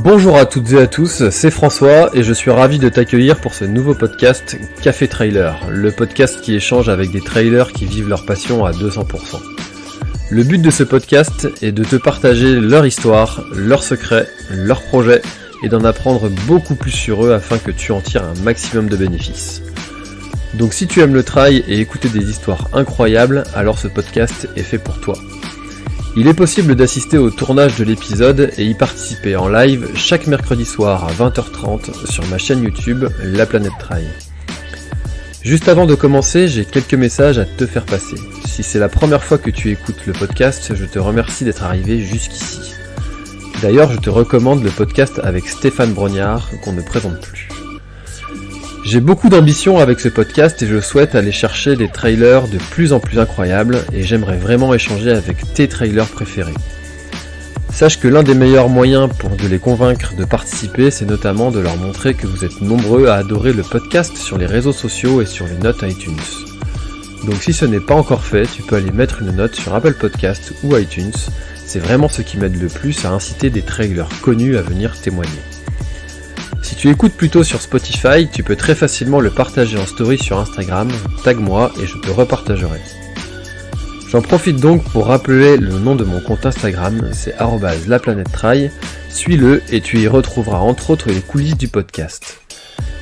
Bonjour à toutes et à tous, c'est François et je suis ravi de t'accueillir pour ce nouveau podcast Café Trailer, le podcast qui échange avec des trailers qui vivent leur passion à 200%. Le but de ce podcast est de te partager leur histoire, leurs secrets, leurs projets et d'en apprendre beaucoup plus sur eux afin que tu en tires un maximum de bénéfices. Donc si tu aimes le trail et écouter des histoires incroyables, alors ce podcast est fait pour toi. Il est possible d'assister au tournage de l'épisode et y participer en live chaque mercredi soir à 20h30 sur ma chaîne YouTube La Planète Trail. Juste avant de commencer, j'ai quelques messages à te faire passer. Si c'est la première fois que tu écoutes le podcast, je te remercie d'être arrivé jusqu'ici. D'ailleurs, je te recommande le podcast avec Stéphane Brognard qu'on ne présente plus. J'ai beaucoup d'ambition avec ce podcast et je souhaite aller chercher des trailers de plus en plus incroyables et j'aimerais vraiment échanger avec tes trailers préférés. Sache que l'un des meilleurs moyens pour de les convaincre de participer, c'est notamment de leur montrer que vous êtes nombreux à adorer le podcast sur les réseaux sociaux et sur les notes iTunes. Donc si ce n'est pas encore fait, tu peux aller mettre une note sur Apple Podcast ou iTunes, c'est vraiment ce qui m'aide le plus à inciter des trailers connus à venir témoigner. Si tu écoutes plutôt sur Spotify, tu peux très facilement le partager en story sur Instagram, tag-moi et je te repartagerai. J'en profite donc pour rappeler le nom de mon compte Instagram, c'est @laplanètetrail, suis-le et tu y retrouveras entre autres les coulisses du podcast.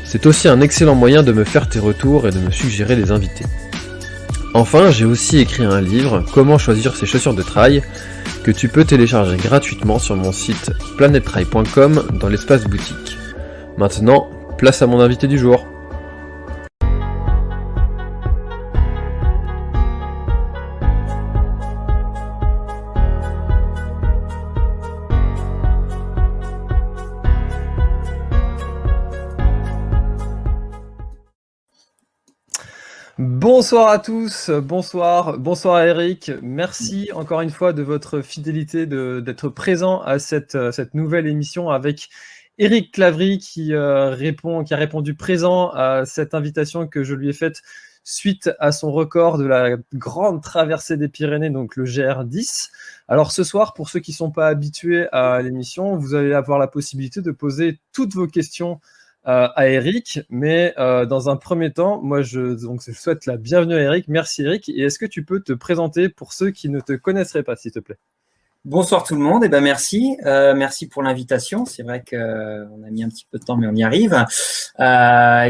C'est aussi un excellent moyen de me faire tes retours et de me suggérer des invités. Enfin, j'ai aussi écrit un livre, Comment choisir ses chaussures de trail, que tu peux télécharger gratuitement sur mon site planettrail.com dans l'espace boutique. Maintenant, place à mon invité du jour. Bonsoir à tous, bonsoir à Eric. Merci encore une fois de votre fidélité d'être présent à cette nouvelle émission avec Eric Clavry qui a répondu présent à cette invitation que je lui ai faite suite à son record de la grande traversée des Pyrénées, donc le GR10. Alors ce soir, pour ceux qui ne sont pas habitués à l'émission, vous allez avoir la possibilité de poser toutes vos questions à Eric, mais dans un premier temps, moi je souhaite la bienvenue à Eric. Merci Eric, et est-ce que tu peux te présenter pour ceux qui ne te connaisseraient pas, s'il te plaît? Bonsoir tout le monde, merci pour l'invitation. C'est vrai qu'on a mis un petit peu de temps, mais on y arrive.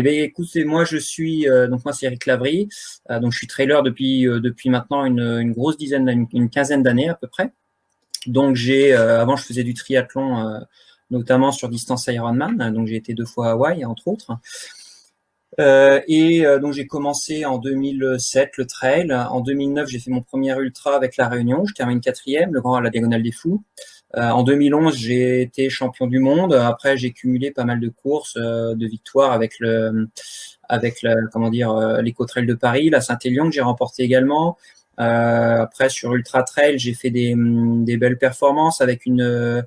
Écoutez, moi je suis moi c'est Eric Clavry, donc je suis trailer depuis maintenant une grosse une quinzaine d'années à peu près. Donc avant je faisais du triathlon, notamment sur distance Ironman, donc j'ai été 2 fois à Hawaï entre autres. Donc j'ai commencé en 2007 le trail. En 2009, j'ai fait mon premier ultra avec La Réunion. Je termine 4e, le Grand à la Diagonale des Fous. En 2011, j'ai été champion du monde. Après, j'ai cumulé pas mal de courses, de victoires avec l'Eco-Trail de Paris, la Saint-Élion que j'ai remporté également. Après, sur Ultra Trail, j'ai fait des belles performances avec une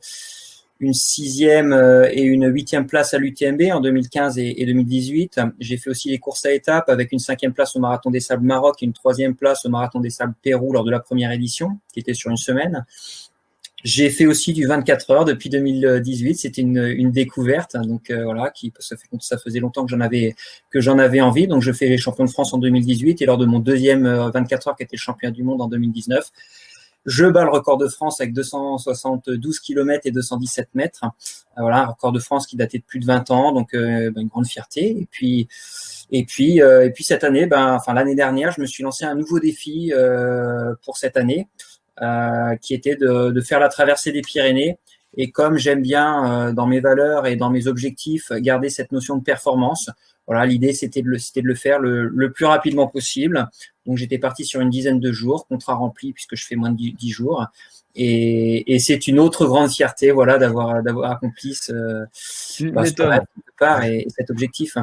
6e et une 8e place à l'UTMB en 2015 et 2018. J'ai fait aussi les courses à étapes avec une 5e place au Marathon des Sables Maroc et une 3e place au Marathon des Sables Pérou lors de la première édition, qui était sur une semaine. J'ai fait aussi du 24 heures depuis 2018. C'était une découverte, donc voilà, ça faisait longtemps que j'en avais envie. Donc je fais les champions de France en 2018 et lors de mon 2e 24 heures qui était le championnat du monde en 2019. Je bats le record de France avec 272 km et 217 mètres. Voilà, un record de France qui datait de plus de 20 ans, donc une grande fierté. Et puis cette année, l'année dernière, je me suis lancé un nouveau défi pour cette année, qui était de faire la traversée des Pyrénées. Et comme j'aime bien dans mes valeurs et dans mes objectifs garder cette notion de performance, voilà, l'idée c'était de le faire le plus rapidement possible. Donc j'étais parti sur une dizaine de jours, contrat rempli puisque je fais moins de 10 jours. Et c'est une autre grande fierté, voilà, d'avoir accompli cet objectif.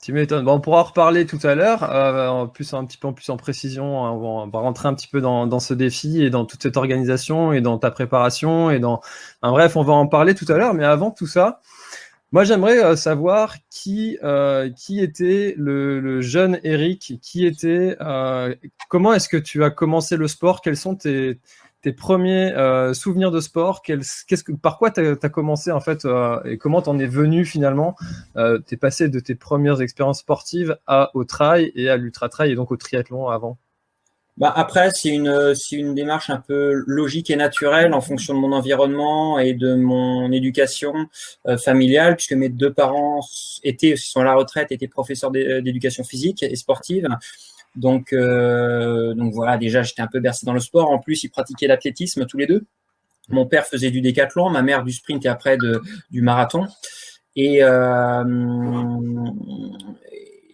Tu m'étonnes. Bon, on pourra en reparler tout à l'heure, un petit peu plus en précision. On va rentrer un petit peu dans ce défi et dans toute cette organisation et dans ta préparation bref, on va en parler tout à l'heure. Mais avant tout ça, moi, j'aimerais savoir qui était le jeune Eric, comment est-ce que tu as commencé le sport, quels sont tes tes premiers souvenirs de sport. Par quoi tu as commencé en fait et comment tu en es venu finalement? Tu es passé de tes premières expériences sportives au trail et à l'ultra trail et donc au triathlon avant. Après, c'est une démarche un peu logique et naturelle en fonction de mon environnement et de mon éducation familiale, puisque mes deux parents sont à la retraite, étaient professeurs d'éducation physique et sportive. Donc voilà, déjà, j'étais un peu bercé dans le sport. En plus, ils pratiquaient l'athlétisme tous les deux. Mon père faisait du décathlon, ma mère du sprint et après du marathon.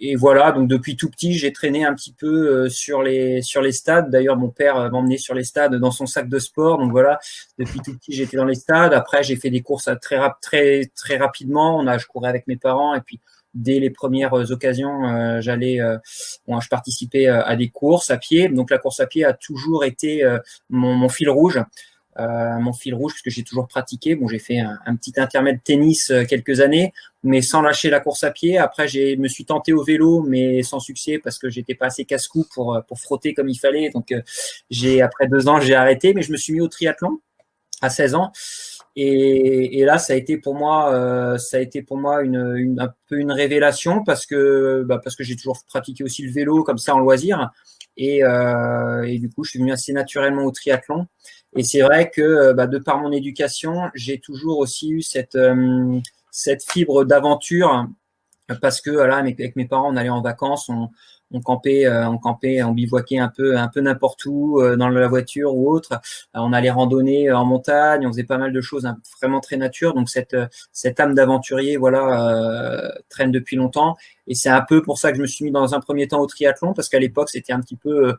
Et voilà, donc depuis tout petit, j'ai traîné un petit peu sur les stades. D'ailleurs, mon père m'emmenait sur les stades dans son sac de sport. Donc voilà, depuis tout petit, j'étais dans les stades. Après, j'ai fait des courses très rapidement. Je courais avec mes parents et puis dès les premières occasions, je participais à des courses à pied. Donc la course à pied a toujours été mon fil rouge. Puisque j'ai toujours pratiqué. Bon, j'ai fait un petit intermède tennis quelques années, mais sans lâcher la course à pied. Après, me suis tenté au vélo, mais sans succès parce que j'étais pas assez casse-cou pour frotter comme il fallait. Donc, après 2 ans, j'ai arrêté, mais je me suis mis au triathlon à 16 ans. Et là, ça a été pour moi un peu une révélation parce que j'ai toujours pratiqué aussi le vélo comme ça en loisir. Et du coup, je suis venu assez naturellement au triathlon. Et c'est vrai que de par mon éducation, j'ai toujours aussi eu cette fibre d'aventure parce que voilà, avec mes parents, on allait en vacances, on campait, on bivouaquait un peu n'importe où dans la voiture ou autre. On allait randonner en montagne, on faisait pas mal de choses vraiment très nature. Donc cette âme d'aventurier, voilà, traîne depuis longtemps. Et c'est un peu pour ça que je me suis mis dans un premier temps au triathlon parce qu'à l'époque c'était un petit peu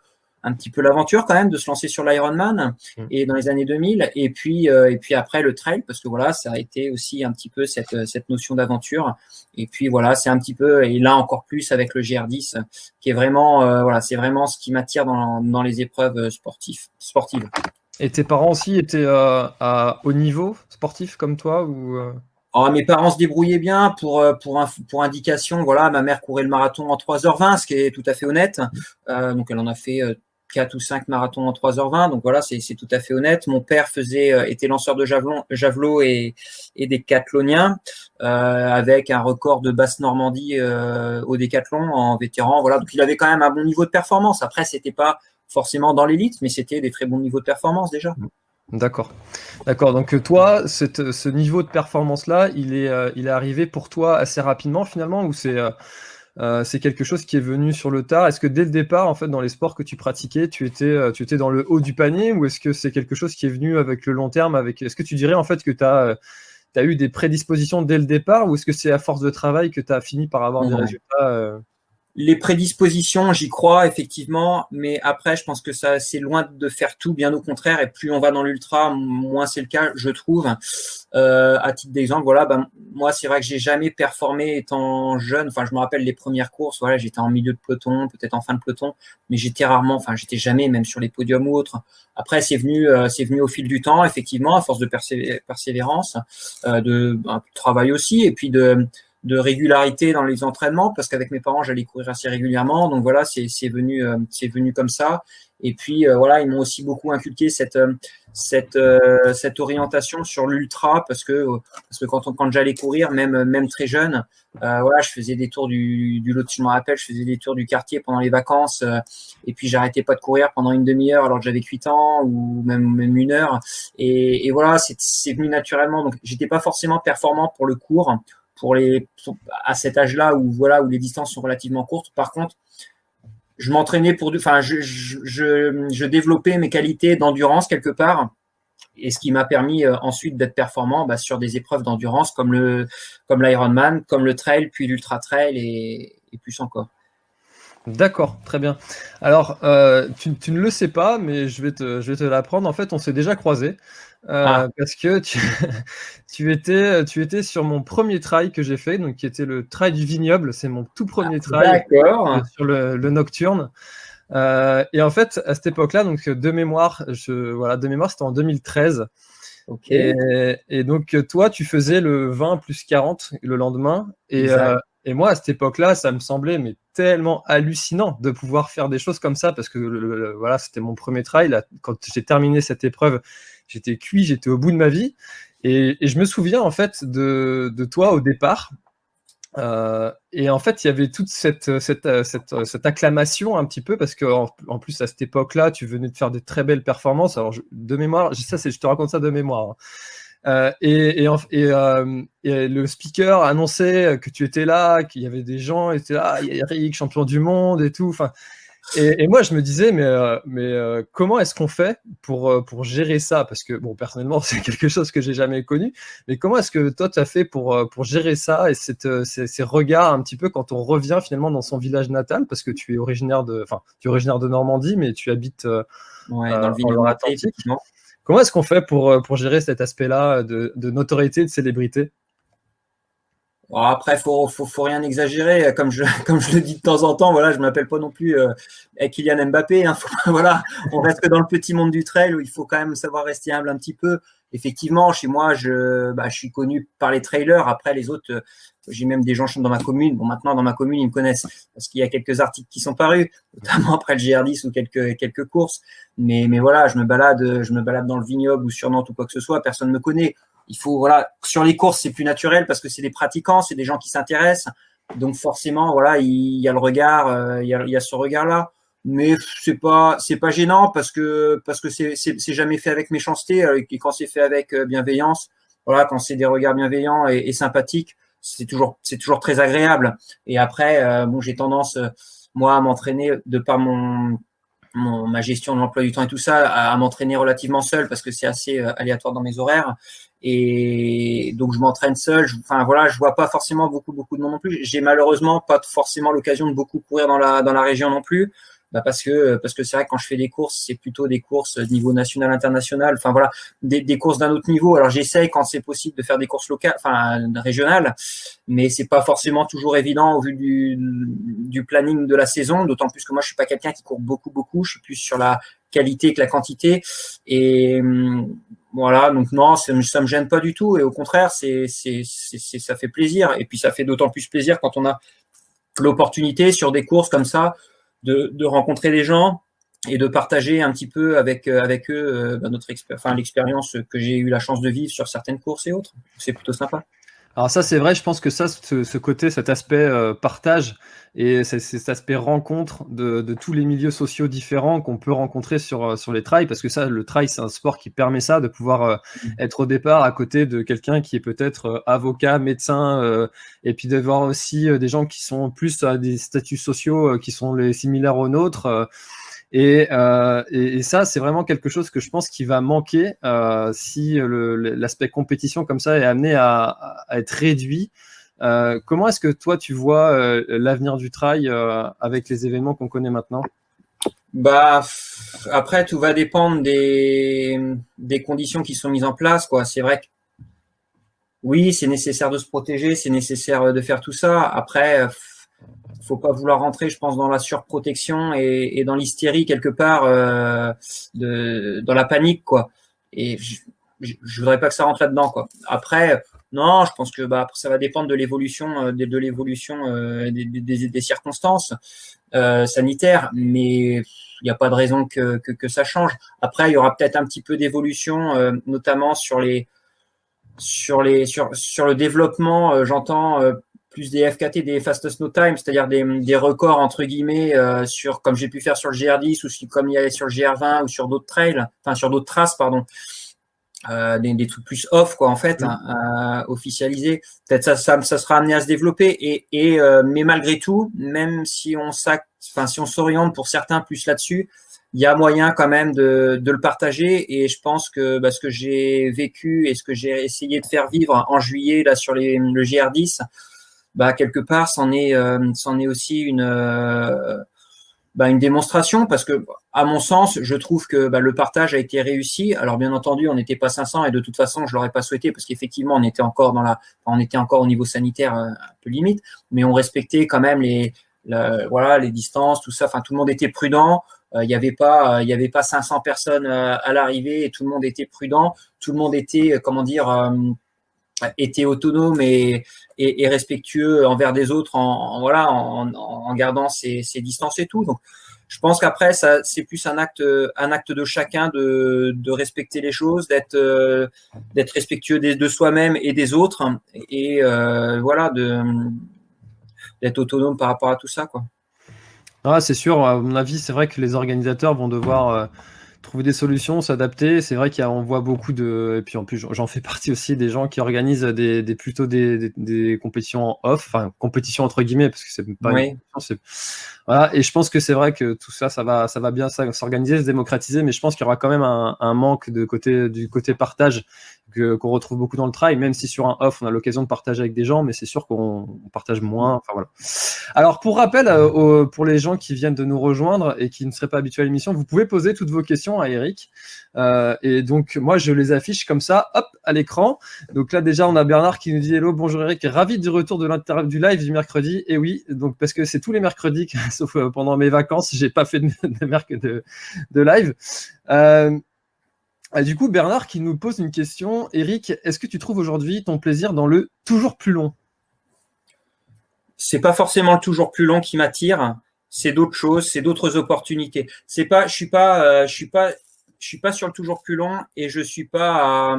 l'aventure quand même de se lancer sur l'Ironman et dans les années 2000 et puis après le trail parce que voilà, ça a été aussi un petit peu cette notion d'aventure et puis voilà, c'est un petit peu et là encore plus avec le GR10 qui est vraiment voilà, c'est vraiment ce qui m'attire dans les épreuves sportives. Et tes parents aussi étaient à haut niveau sportif comme toi ou mes parents se débrouillaient bien pour indication. Voilà, ma mère courait le marathon en 3h20, ce qui est tout à fait honnête. Donc elle en a fait 4 ou 5 marathons en 3h20. Donc voilà, c'est tout à fait honnête. Mon père était lanceur de javelot et décathlonien avec un record de Basse-Normandie au décathlon en vétéran. Voilà, donc il avait quand même un bon niveau de performance. Après, c'était pas forcément dans l'élite, mais c'était des très bons niveaux de performance déjà. D'accord. Donc toi, ce niveau de performance-là, il est arrivé pour toi assez rapidement finalement, ou c'est quelque chose qui est venu sur le tard? Est-ce que dès le départ, en fait, dans les sports que tu pratiquais, tu étais dans le haut du panier, ou est-ce que c'est quelque chose qui est venu avec le long terme? Est-ce que tu dirais en fait que tu as eu des prédispositions dès le départ, ou est-ce que c'est à force de travail que tu as fini par avoir des résultats Les prédispositions, j'y crois effectivement, mais après, je pense que ça, c'est loin de faire tout, bien au contraire. Et plus on va dans l'ultra, moins c'est le cas, je trouve. À titre d'exemple, voilà, moi, c'est vrai que j'ai jamais performé étant jeune. Enfin, je me rappelle les premières courses. Voilà, j'étais en milieu de peloton, peut-être en fin de peloton, mais j'étais jamais même sur les podiums ou autres. Après, c'est venu au fil du temps, effectivement, à force de persévérance, de travail aussi, et puis de régularité dans les entraînements parce qu'avec mes parents j'allais courir assez régulièrement, donc voilà, c'est venu comme ça. Et puis voilà, ils m'ont aussi beaucoup inculqué cette orientation sur l'ultra parce que quand j'allais courir, même très jeune, voilà, je faisais des tours du lotissement, je me rappelle, je faisais des tours du quartier pendant les vacances et puis j'arrêtais pas de courir pendant une demi-heure alors que j'avais 8 ans ou même 1 heure et voilà, c'est venu naturellement. Donc j'étais pas forcément performant pour le cours à cet âge-là où les distances sont relativement courtes. Par contre, je m'entraînais je développais mes qualités d'endurance quelque part, et ce qui m'a permis ensuite d'être performant sur des épreuves d'endurance comme l'Ironman, comme le trail, puis l'ultra trail et plus encore. D'accord, très bien. Alors, tu ne le sais pas, mais je vais te l'apprendre. En fait, on s'est déjà croisés parce que tu étais sur mon premier trail que j'ai fait, donc qui était le trail du Vignoble. C'est mon tout premier trail sur le Nocturne. Et en fait, à cette époque-là, donc de mémoire, c'était en 2013. Okay. Et donc, toi, tu faisais le 20 plus 40 le lendemain. Et Et moi, à cette époque-là, ça me semblait mais tellement hallucinant de pouvoir faire des choses comme ça parce que voilà, c'était mon premier trail. Là, quand j'ai terminé cette épreuve, j'étais cuit, j'étais au bout de ma vie. Et je me souviens en fait de toi au départ. Et en fait, il y avait toute cette acclamation un petit peu parce que en plus à cette époque-là, tu venais de faire de très belles performances. Alors de mémoire, je te raconte ça de mémoire. Hein. Et le speaker annonçait que tu étais là, qu'il y avait des gens, étaient là, il y a Eric, champion du monde et tout. Enfin, et moi, je me disais, mais comment est-ce qu'on fait pour gérer ça? Parce que, bon, personnellement, c'est quelque chose que j'ai jamais connu. Mais comment est-ce que toi, tu as fait pour gérer ça et ces regards un petit peu quand on revient finalement dans son village natal? Parce que tu es originaire de Normandie, mais tu habites dans le en Loire-Atlantique. Comment est-ce qu'on fait pour gérer cet aspect-là de notoriété, de célébrité? Alors après, faut rien exagérer. Comme je le dis de temps en temps, voilà, je m'appelle pas non plus Kylian Mbappé. Hein, voilà, on reste que dans le petit monde du trail où il faut quand même savoir rester humble un petit peu. Effectivement, chez moi, je suis connu par les trailers. Après, les autres, j'ai même des gens dans ma commune. Bon, maintenant, dans ma commune, ils me connaissent parce qu'il y a quelques articles qui sont parus, notamment après le GR10 ou quelques courses. Mais voilà, je me balade dans le vignoble ou sur Nantes ou quoi que ce soit. Personne ne me connaît. Il faut, voilà, sur les courses, c'est plus naturel parce que c'est des pratiquants, c'est des gens qui s'intéressent. Donc, forcément, voilà, il y a le regard, il y a ce regard-là. Mais c'est pas gênant parce que c'est jamais fait avec méchanceté et quand c'est fait avec bienveillance, voilà, quand c'est des regards bienveillants et sympathiques, c'est toujours très agréable. Et après, bon, j'ai tendance moi à m'entraîner de par ma gestion de l'emploi du temps et tout ça, à m'entraîner relativement seul parce que c'est assez aléatoire dans mes horaires. Et donc, je m'entraîne seul. Enfin, voilà, je vois pas forcément beaucoup de monde non plus. J'ai malheureusement pas forcément l'occasion de beaucoup courir dans la région non plus. Parce que c'est vrai que quand je fais des courses, c'est plutôt des courses de niveau national, international. Enfin, voilà, des courses d'un autre niveau. Alors, j'essaye quand c'est possible de faire des courses locales, enfin, régionales, mais c'est pas forcément toujours évident au vu du planning de la saison. D'autant plus que moi, je suis pas quelqu'un qui court beaucoup. Je suis plus sur la qualité que la quantité. Et voilà, donc non, ça me gêne pas du tout. Et au contraire, ça fait plaisir. Et puis, ça fait d'autant plus plaisir quand on a l'opportunité sur des courses comme ça de rencontrer des gens et de partager un petit peu avec eux l'expérience que j'ai eu la chance de vivre sur certaines courses et autres. C'est plutôt sympa. Alors ça, c'est vrai, je pense que ça, ce côté, cet aspect partage et cet aspect rencontre de tous les milieux sociaux différents qu'on peut rencontrer sur les trails, parce que ça, le trail, c'est un sport qui permet ça, de pouvoir être au départ à côté de quelqu'un qui est peut-être avocat, médecin, et puis de voir aussi des gens qui sont plus à des statuts sociaux qui sont similaires aux nôtres. Et ça, c'est vraiment quelque chose que je pense qui va manquer si l'aspect compétition comme ça est amené à être réduit. Comment est-ce que toi, tu vois l'avenir du trail avec les événements qu'on connaît maintenant? Après, tout va dépendre des conditions qui sont mises en place, quoi. C'est vrai que oui, c'est nécessaire de se protéger, c'est nécessaire de faire tout ça. Après, faut pas vouloir rentrer, je pense, dans la surprotection et dans l'hystérie quelque part, dans la panique, quoi. Et je voudrais pas que ça rentre là-dedans, quoi. Après, non, je pense que ça va dépendre de l'évolution, des circonstances sanitaires, mais il n'y a pas de raison que ça change. Après, il y aura peut-être un petit peu d'évolution, notamment sur le développement, j'entends plus des FKT, des fastest no time, c'est-à-dire des records entre guillemets comme j'ai pu faire sur le GR10 ou comme il y avait sur le GR20 ou sur d'autres trails, enfin sur d'autres traces, pardon, des trucs plus off quoi en fait, officialisés. Peut-être ça sera amené à se développer mais malgré tout, même si on s'oriente pour certains plus là-dessus, il y a moyen quand même de le partager et je pense que ce que j'ai vécu et ce que j'ai essayé de faire vivre en juillet là sur le GR10, quelque part c'en est aussi une démonstration parce que à mon sens je trouve que le partage a été réussi. Alors bien entendu on n'était pas 500 et de toute façon je l'aurais pas souhaité parce qu'effectivement on était encore au niveau sanitaire un peu limite, mais on respectait quand même les distances, tout ça, enfin tout le monde était prudent. Il y avait pas 500 personnes à l'arrivée et tout le monde était prudent, tout le monde était était autonome et respectueux envers des autres en gardant ses distances et tout. Donc, je pense qu'après, c'est plus un acte de chacun de respecter les choses, d'être respectueux de soi-même et des autres, et d'être autonome par rapport à tout ça, quoi. Ah, c'est sûr, à mon avis, c'est vrai que les organisateurs vont devoir trouver des solutions, s'adapter. C'est vrai qu'on voit beaucoup et puis en plus, j'en fais partie aussi des gens qui organisent plutôt des compétitions en off, enfin, compétitions entre guillemets, parce que c'est pas une compétition, voilà. Et je pense que c'est vrai que tout ça, ça va bien s'organiser, se démocratiser, mais je pense qu'il y aura quand même un manque du côté partage qu'on retrouve beaucoup dans le trail, même si sur un off, on a l'occasion de partager avec des gens, mais c'est sûr qu'on partage moins. Enfin, voilà. Alors, pour rappel, pour les gens qui viennent de nous rejoindre et qui ne seraient pas habitués à l'émission, vous pouvez poser toutes vos questions à Eric. Et donc, moi, je les affiche comme ça, hop, à l'écran. Donc là, déjà, on a Bernard qui nous dit « Hello, bonjour Eric, ravi du retour du live du mercredi. » Et oui, donc parce que c'est tous les mercredis, sauf pendant mes vacances, j'ai pas fait de live. Du coup, Bernard qui nous pose une question. Eric, est-ce que tu trouves aujourd'hui ton plaisir dans le toujours plus long ? C'est pas forcément le toujours plus long qui m'attire. C'est d'autres choses, c'est d'autres opportunités. C'est pas, je suis pas sur le toujours plus long et je suis pas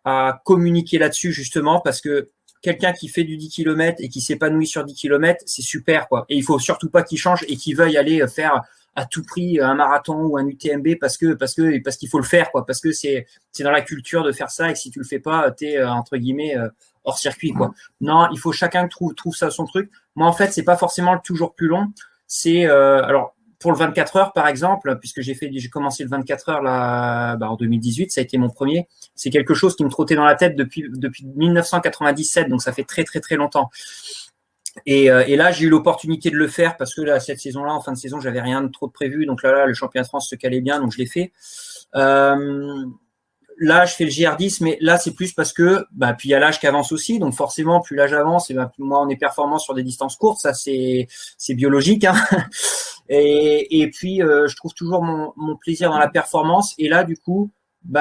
à communiquer là-dessus justement parce que quelqu'un qui fait du 10 km et qui s'épanouit sur 10 km, c'est super, quoi. Et il faut surtout pas qu'il change et qu'il veuille aller faire à tout prix un marathon ou un UTMB parce qu'il faut le faire, quoi. Parce que c'est dans la culture de faire ça et que si tu le fais pas, t'es entre guillemets hors circuit, quoi. Non, il faut chacun trouve ça son truc. Moi, en fait, c'est pas forcément le toujours plus long. C'est alors pour le 24 heures, par exemple, puisque j'ai commencé le 24 heures là, en 2018, ça a été mon premier. C'est quelque chose qui me trottait dans la tête depuis 1997, donc ça fait très très très longtemps. Et là, j'ai eu l'opportunité de le faire parce que là, cette saison-là, en fin de saison, j'avais rien de trop de prévu. Donc là, le championnat de France se calait bien, donc je l'ai fait. Là, je fais le GR10, mais là, c'est plus parce que, puis il y a l'âge qui avance aussi. Donc forcément, plus l'âge avance, et plus moi, on est performant sur des distances courtes. Ça, c'est biologique, hein. Et puis, je trouve toujours mon plaisir dans la performance. Et là, du coup,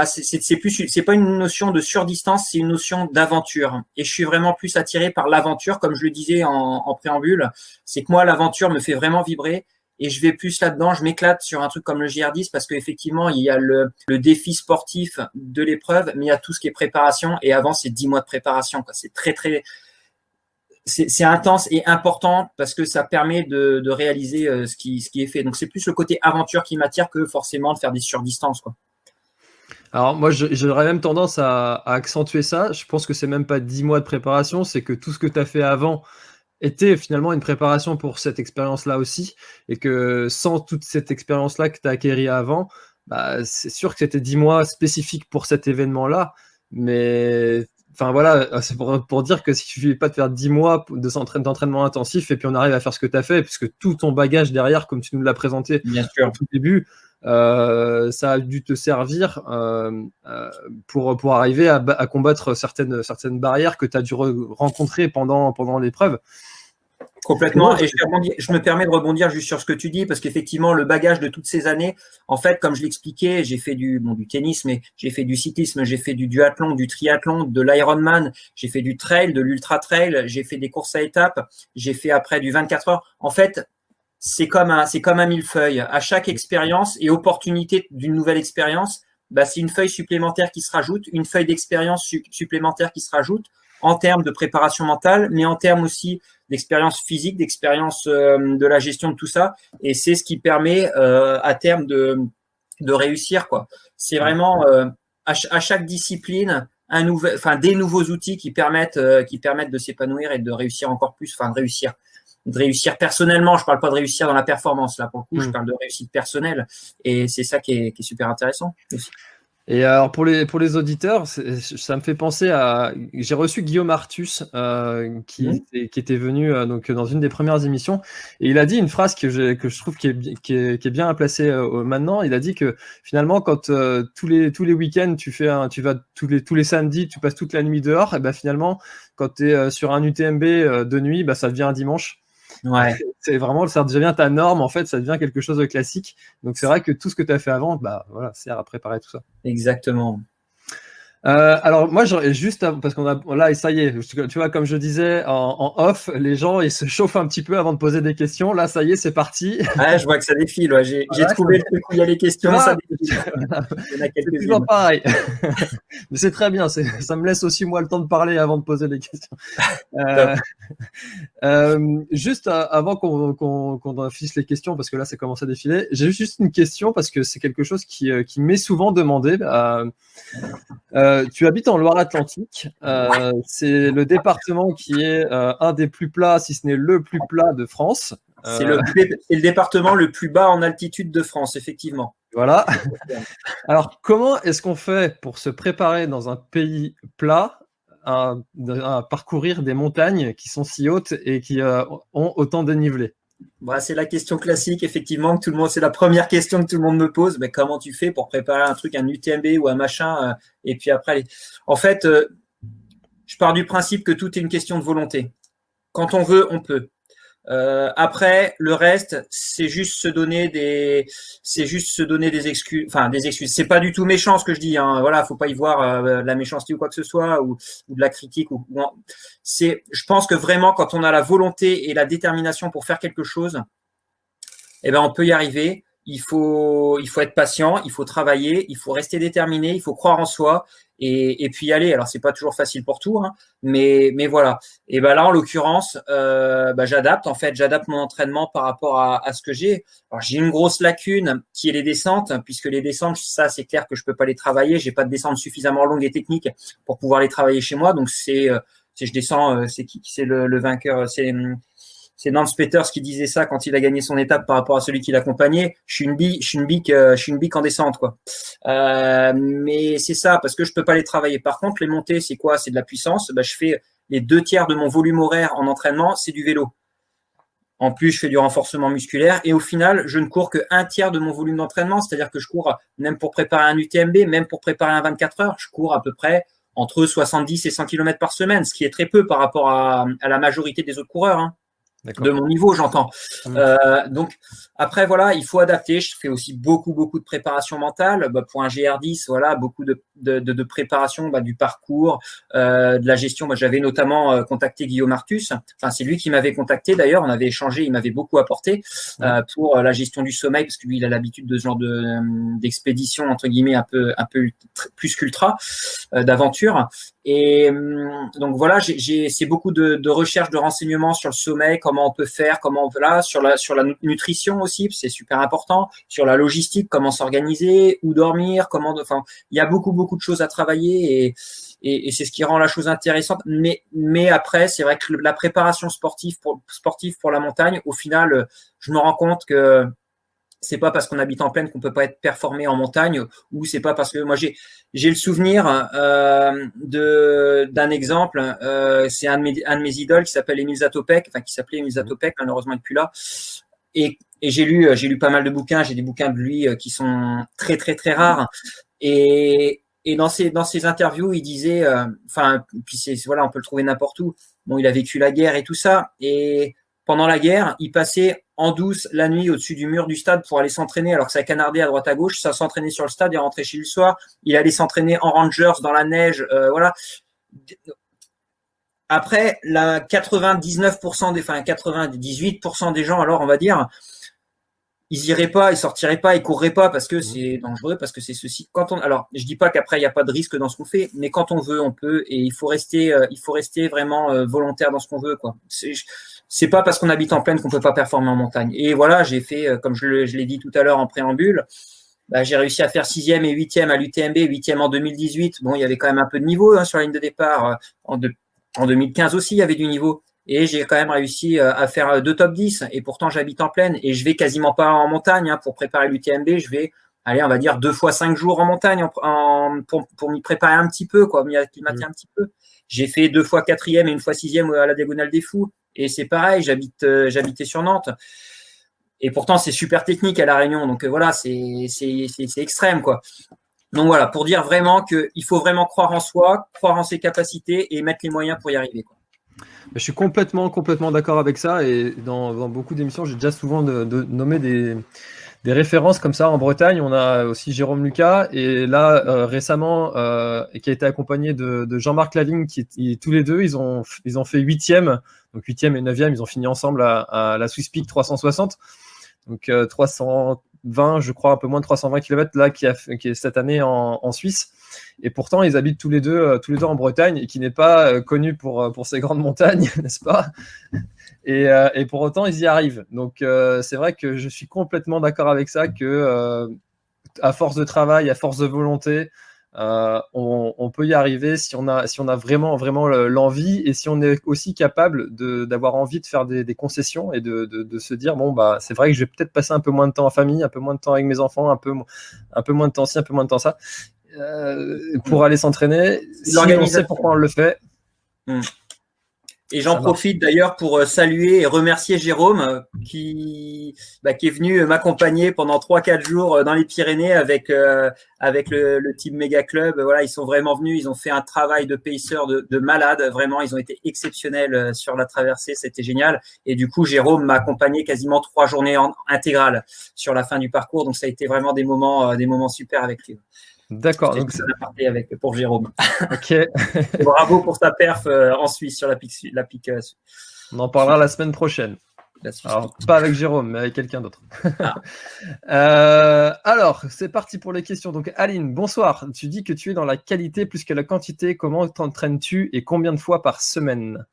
c'est pas une notion de surdistance, c'est une notion d'aventure. Et je suis vraiment plus attiré par l'aventure, comme je le disais en préambule. C'est que moi, l'aventure me fait vraiment vibrer. Et je vais plus là-dedans, je m'éclate sur un truc comme le GR10 parce qu'effectivement, il y a le défi sportif de l'épreuve, mais il y a tout ce qui est préparation. Et avant, c'est 10 mois de préparation, quoi. C'est très, très, c'est intense et important parce que ça permet de réaliser ce qui est fait. Donc, c'est plus le côté aventure qui m'attire que forcément de faire des surdistances, quoi. Alors moi, j'aurais même tendance à accentuer ça. Je pense que c'est même pas 10 mois de préparation, c'est que tout ce que tu as fait avant était finalement une préparation pour cette expérience-là aussi, et que sans toute cette expérience-là que tu as acquérie avant, c'est sûr que c'était 10 mois spécifiques pour cet événement-là, mais enfin voilà, c'est pour dire que s'il suffit pas de faire 10 mois d'entraînement intensif et puis on arrive à faire ce que tu as fait, puisque tout ton bagage derrière, comme tu nous l'as présenté au tout début, ça a dû te servir pour arriver à combattre certaines barrières que tu as dû rencontrer pendant l'épreuve. Complètement. Et je me permets de rebondir juste sur ce que tu dis, parce qu'effectivement, le bagage de toutes ces années, en fait, comme je l'expliquais, j'ai fait du tennis, mais j'ai fait du cyclisme, j'ai fait du duathlon, du triathlon, de l'Ironman, j'ai fait du trail, de l'ultra trail, j'ai fait des courses à étapes, j'ai fait après du 24 heures. En fait, c'est comme un millefeuille. À chaque expérience et opportunité d'une nouvelle expérience, c'est une feuille supplémentaire qui se rajoute, une feuille d'expérience supplémentaire qui se rajoute en termes de préparation mentale, mais en termes aussi d'expérience physique, d'expérience de la gestion de tout ça. Et c'est ce qui permet à terme de réussir, quoi. C'est vraiment à chaque discipline des nouveaux outils qui permettent de s'épanouir et de réussir encore plus, de réussir personnellement. Je parle pas de réussir dans la performance, là, pour le coup, je parle de réussite personnelle. Et c'est ça qui est super intéressant aussi. Et alors pour les auditeurs, ça me fait penser à... J'ai reçu Guillaume Artus qui était venu donc dans une des premières émissions, et il a dit une phrase que je trouve qui est bien à placer maintenant. Il a dit que finalement, quand tous les week-ends tu vas tous les samedis, tu passes toute la nuit dehors, et finalement quand tu es sur un UTMB de nuit, ça devient un dimanche. Ouais. C'est vraiment, ça devient ta norme, en fait, ça devient quelque chose de classique. Donc c'est vrai que tout ce que tu as fait avant, voilà, sert à préparer tout ça. Exactement. Alors moi, juste parce qu'on a là, et ça y est, tu vois, comme je disais en off, les gens ils se chauffent un petit peu avant de poser des questions. Là, ça y est, c'est parti. Ouais, je vois que ça défile. Ouais. J'ai Voilà, trouvé le truc où il y a les questions, ça défile. Il y en a c'est toujours quelques-unes. pareil. Mais c'est très bien, ça me laisse aussi moi le temps de parler avant de poser les questions. Juste avant qu'on affiche les questions, parce que là, ça commence à défiler, j'ai juste une question parce que c'est quelque chose qui m'est souvent demandé. Tu habites en Loire-Atlantique. C'est le département qui est un des plus plats, si ce n'est le plus plat de France. C'est le département le plus bas en altitude de France, effectivement. Voilà. Alors, comment est-ce qu'on fait pour se préparer dans un pays plat à parcourir des montagnes qui sont si hautes et qui ont autant de dénivelé? Bah, c'est la question classique, effectivement, que tout le monde, c'est la première question que tout le monde me pose. Mais comment tu fais pour préparer un truc, un UTMB ou un machin, et puis après, en fait, je pars du principe que tout est une question de volonté. Quand on veut, on peut. Après, le reste, c'est juste se donner des excuses, enfin des excuses. C'est pas du tout méchant ce que je dis. Hein. Voilà, faut pas y voir la méchanceté ou quoi que ce soit ou de la critique. Je pense que vraiment, quand on a la volonté et la détermination pour faire quelque chose, eh ben on peut y arriver. Il faut être patient, il faut travailler, il faut rester déterminé, il faut croire en soi et puis y aller. Alors c'est pas toujours facile pour tout, hein, mais voilà. Et ben là en l'occurrence, j'adapte mon entraînement par rapport à ce que j'ai. Alors j'ai une grosse lacune qui est les descentes, puisque les descentes, ça c'est clair que je peux pas les travailler. J'ai pas de descente suffisamment longue et technique pour pouvoir les travailler chez moi. Donc je descends, c'est le vainqueur, c'est Nance Peters qui disait ça quand il a gagné son étape par rapport à celui qui l'accompagnait. Je suis une bique en descente, quoi. Mais c'est ça, parce que je peux pas les travailler. Par contre, les montées, c'est quoi? C'est de la puissance. Je fais les 2/3 de mon volume horaire en entraînement, c'est du vélo. En plus, je fais du renforcement musculaire et au final, je ne cours que 1/3 de mon volume d'entraînement. C'est-à-dire que je cours, même pour préparer un UTMB, même pour préparer un 24 heures, je cours à peu près entre 70 et 100 km par semaine, ce qui est très peu par rapport à la majorité des autres coureurs, hein. De mon niveau, j'entends. Donc après voilà, il faut adapter. Je fais aussi beaucoup de préparation mentale. Pour un GR10, voilà, beaucoup de préparation du parcours, de la gestion. J'avais notamment contacté Guillaume Artus. Enfin, c'est lui qui m'avait contacté d'ailleurs. On avait échangé, il m'avait beaucoup apporté pour la gestion du sommeil parce que lui, il a l'habitude de ce genre d'expédition entre guillemets un peu plus qu'ultra d'aventure. Et donc voilà, c'est beaucoup de recherche, de renseignements sur le sommeil, comment on peut faire, sur la nutrition aussi, c'est super important, sur la logistique, comment s'organiser, où dormir, il y a beaucoup de choses à travailler et c'est ce qui rend la chose intéressante. Mais après, c'est vrai que la préparation sportive pour la montagne, au final, je me rends compte que c'est pas parce qu'on habite en plaine qu'on peut pas être performé en montagne, ou c'est pas parce que moi j'ai le souvenir d'un exemple. C'est un de mes idoles qui s'appelle Emil Zatopek, qui s'appelait Emil Zatopek, malheureusement il n'est plus là. Et j'ai lu pas mal de bouquins. J'ai des bouquins de lui qui sont très rares. Et dans ses interviews, il disait, puis voilà, on peut le trouver n'importe où. Bon, il a vécu la guerre et tout ça. Et pendant la guerre, il passait en douce la nuit au-dessus du mur du stade pour aller s'entraîner, alors que ça canardait à droite à gauche. Ça s'entraînait sur le stade et rentrait chez lui le soir. Il allait s'entraîner en Rangers dans la neige, voilà. Après, 98% des gens, alors on va dire, ils iraient pas, ils sortiraient pas, ils courraient pas parce que c'est dangereux, parce que c'est ceci. Alors, je dis pas qu'après il n'y a pas de risque dans ce qu'on fait, mais quand on veut, on peut, et il faut rester vraiment volontaire dans ce qu'on veut, quoi. C'est pas parce qu'on habite en plaine qu'on peut pas performer en montagne. Et voilà, j'ai fait, comme je l'ai dit tout à l'heure en préambule, j'ai réussi à faire 6e et 8e à l'UTMB, 8e en 2018. Bon, il y avait quand même un peu de niveau sur la ligne de départ. En 2015 aussi, il y avait du niveau. Et j'ai quand même réussi à faire 2 top 10. Et pourtant, j'habite en plaine. Et je vais quasiment pas en montagne. Pour préparer l'UTMB, je vais, on va dire 2 fois 5 jours en montagne pour m'y préparer un petit peu, m'y acclimater un petit peu. J'ai fait 2 fois 4e et 1 fois 6e à la Diagonale des Fous. Et c'est pareil, j'habitais sur Nantes. Et pourtant, c'est super technique à La Réunion. Donc voilà, c'est extrême, quoi. Donc voilà, pour dire vraiment qu'il faut vraiment croire en soi, croire en ses capacités et mettre les moyens pour y arriver, quoi. Je suis complètement d'accord avec ça. Et dans beaucoup d'émissions, j'ai déjà souvent nommé des références comme ça en Bretagne. On a aussi Jérôme Lucas et là récemment qui a été accompagné de Jean-Marc Lavigne tous les deux ils ont fait 8e, donc 8e et 9e, ils ont fini ensemble à la Swiss Peak 360, donc 320 je crois, un peu moins de 320 km là qui est cette année en Suisse, et pourtant ils habitent tous les deux en Bretagne, et qui n'est pas connu pour ses grandes montagnes n'est-ce pas, et pour autant ils y arrivent. Donc c'est vrai que je suis complètement d'accord avec ça, que à force de travail, à force de volonté, on peut y arriver si on a vraiment l'envie, et si on est aussi capable d'avoir envie de faire des concessions, et de se dire bon bah c'est vrai que je vais peut-être passer un peu moins de temps en famille, un peu moins de temps avec mes enfants, un peu moins de temps ci, un peu moins de temps ça, pour aller s'entraîner, si on sait pourquoi on le fait. Et j'en profite d'ailleurs pour saluer et remercier Jérôme qui est venu m'accompagner pendant 3-4 jours dans les Pyrénées avec le team Méga Club. Voilà, ils sont vraiment venus, ils ont fait un travail de pacer de malade, vraiment, ils ont été exceptionnels sur la traversée, c'était génial. Et du coup, Jérôme m'a accompagné quasiment 3 journées intégrales sur la fin du parcours, donc ça a été vraiment des moments super avec lui. D'accord. Donc pour Jérôme. Ok. Bravo pour sa perf en Suisse sur la pique. On en parlera la semaine prochaine. Alors, pas avec Jérôme, mais avec quelqu'un d'autre. Alors, c'est parti pour les questions. Donc, Aline, bonsoir. Tu dis que tu es dans la qualité plus que la quantité. Comment t'entraînes-tu et combien de fois par semaine?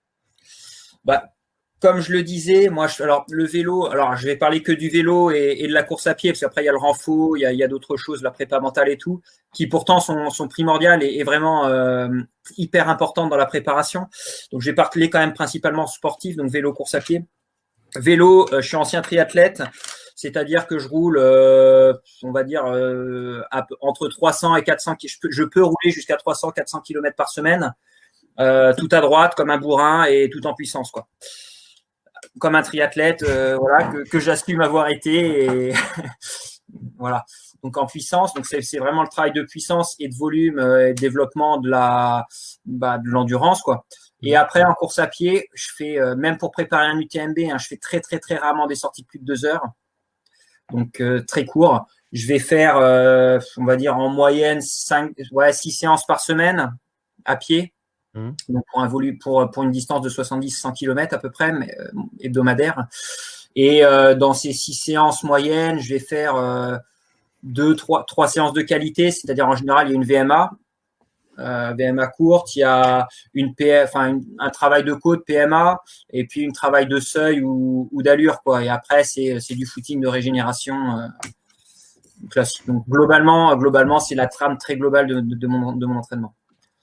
Comme je le disais, moi, le vélo, alors je vais parler que du vélo et de la course à pied, parce qu'après il y a le renfo, il y a d'autres choses, la prépa mentale et tout, qui pourtant sont primordiales et vraiment hyper importantes dans la préparation. Donc je vais parler quand même principalement sportif, donc vélo, course à pied. Vélo, je suis ancien triathlète, c'est-à-dire que je roule, on va dire, entre 300 et 400, je peux rouler jusqu'à 300-400 km par semaine, tout à droite, comme un bourrin et tout en puissance, quoi. Comme un triathlète, voilà, que j'assume avoir été, et voilà. Donc en puissance, donc c'est vraiment le travail de puissance et de volume et de développement de l'endurance, quoi. Et après en course à pied, je fais même pour préparer un UTMB, je fais très très très rarement des sorties de plus de 2 heures, donc très court. Je vais faire, on va dire en moyenne 6 séances par semaine à pied. Donc pour une distance de 70-100 km à peu près, mais, hebdomadaire. Et dans ces 6 séances moyennes, je vais faire 3 séances de qualité, c'est-à-dire en général, il y a une VMA courte, il y a un travail de côte PMA, et puis un travail de seuil ou d'allure, quoi. Et après, c'est du footing de régénération classique. Donc globalement, c'est la trame très globale de mon entraînement.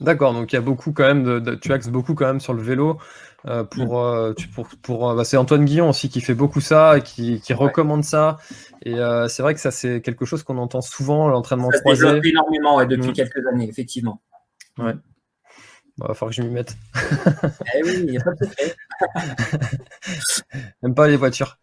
D'accord, donc il y a beaucoup quand même, tu axes beaucoup quand même sur le vélo. C'est Antoine Guillon aussi qui fait beaucoup ça, et qui recommande ça. Et c'est vrai que ça, c'est quelque chose qu'on entend souvent, l'entraînement croisé. Ça se développe énormément depuis quelques années, effectivement. Ouais. Bah, va falloir que je m'y mette. Eh oui, il n'y a pas de secret. Même pas les voitures.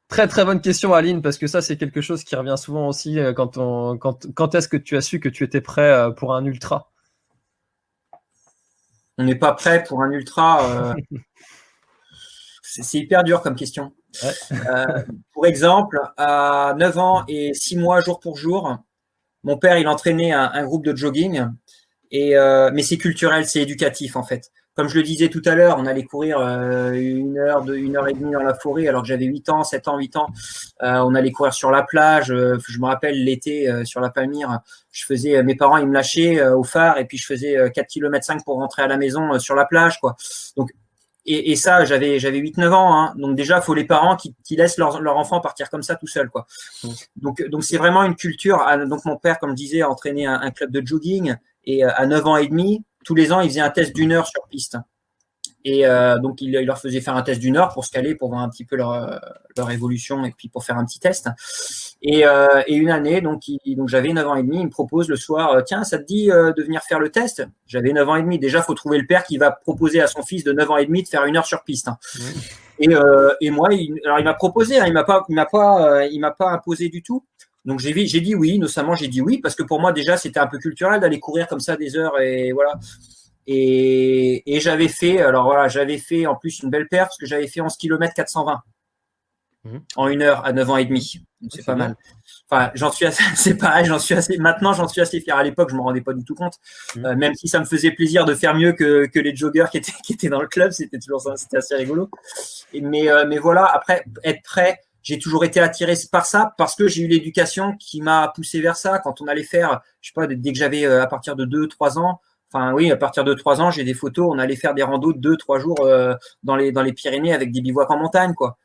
Très très bonne question, Aline, parce que ça c'est quelque chose qui revient souvent aussi quand est-ce que tu as su que tu étais prêt pour un ultra? On n'est pas prêt pour un ultra. C'est hyper dur comme question. Ouais. Pour exemple, à 9 ans et 6 mois jour pour jour, mon père il entraînait un groupe de jogging, mais c'est culturel, c'est éducatif en fait. Comme je le disais tout à l'heure, on allait courir 1 heure, 1 heure et demie dans la forêt alors que j'avais 8 ans, 7 ans, 8 ans. On allait courir sur la plage. Je me rappelle l'été sur la Palmyre, mes parents ils me lâchaient au phare et puis je faisais 4 km 5 pour rentrer à la maison sur la plage, quoi. Donc et ça, j'avais 8-9 ans. Donc déjà, il faut les parents qui laissent leur enfant partir comme ça tout seul, quoi. Donc c'est vraiment une culture. Donc mon père, comme je disais, a entraîné un club de jogging, et à 9 ans et demi, tous les ans, il faisait un test d'1 heure sur piste. Et donc il leur faisait faire un test d'1 heure pour se caler, pour voir un petit peu leur évolution, et puis pour faire un petit test. Et une année, donc j'avais 9 ans et demi, il me propose le soir, tiens, ça te dit de venir faire le test? J'avais 9 ans et demi. Déjà, il faut trouver le père qui va proposer à son fils de 9 ans et demi de faire 1 heure sur piste. Et moi, il m'a proposé, il m'a pas imposé du tout. Donc j'ai dit oui, notamment j'ai dit oui, parce que pour moi déjà c'était un peu culturel d'aller courir comme ça des heures, et voilà. Et j'avais fait en plus une belle perf, parce que j'avais fait 11 km 420 en 1 heure à 9 ans et demi. Donc, c'est pas mal. Enfin, c'est pareil, maintenant, j'en suis assez fier. À l'époque, je me rendais pas du tout compte. Même si ça me faisait plaisir de faire mieux que les joggers qui étaient dans le club, c'était assez rigolo. Mais voilà, après, être prêt, j'ai toujours été attiré par ça parce que j'ai eu l'éducation qui m'a poussé vers ça. Quand on allait faire, je sais pas, dès que j'avais à partir de 2-3 ans, enfin oui, à partir de 3 ans, j'ai des photos, on allait faire des randos de 2-3 jours dans les Pyrénées avec des bivouacs en montagne, quoi.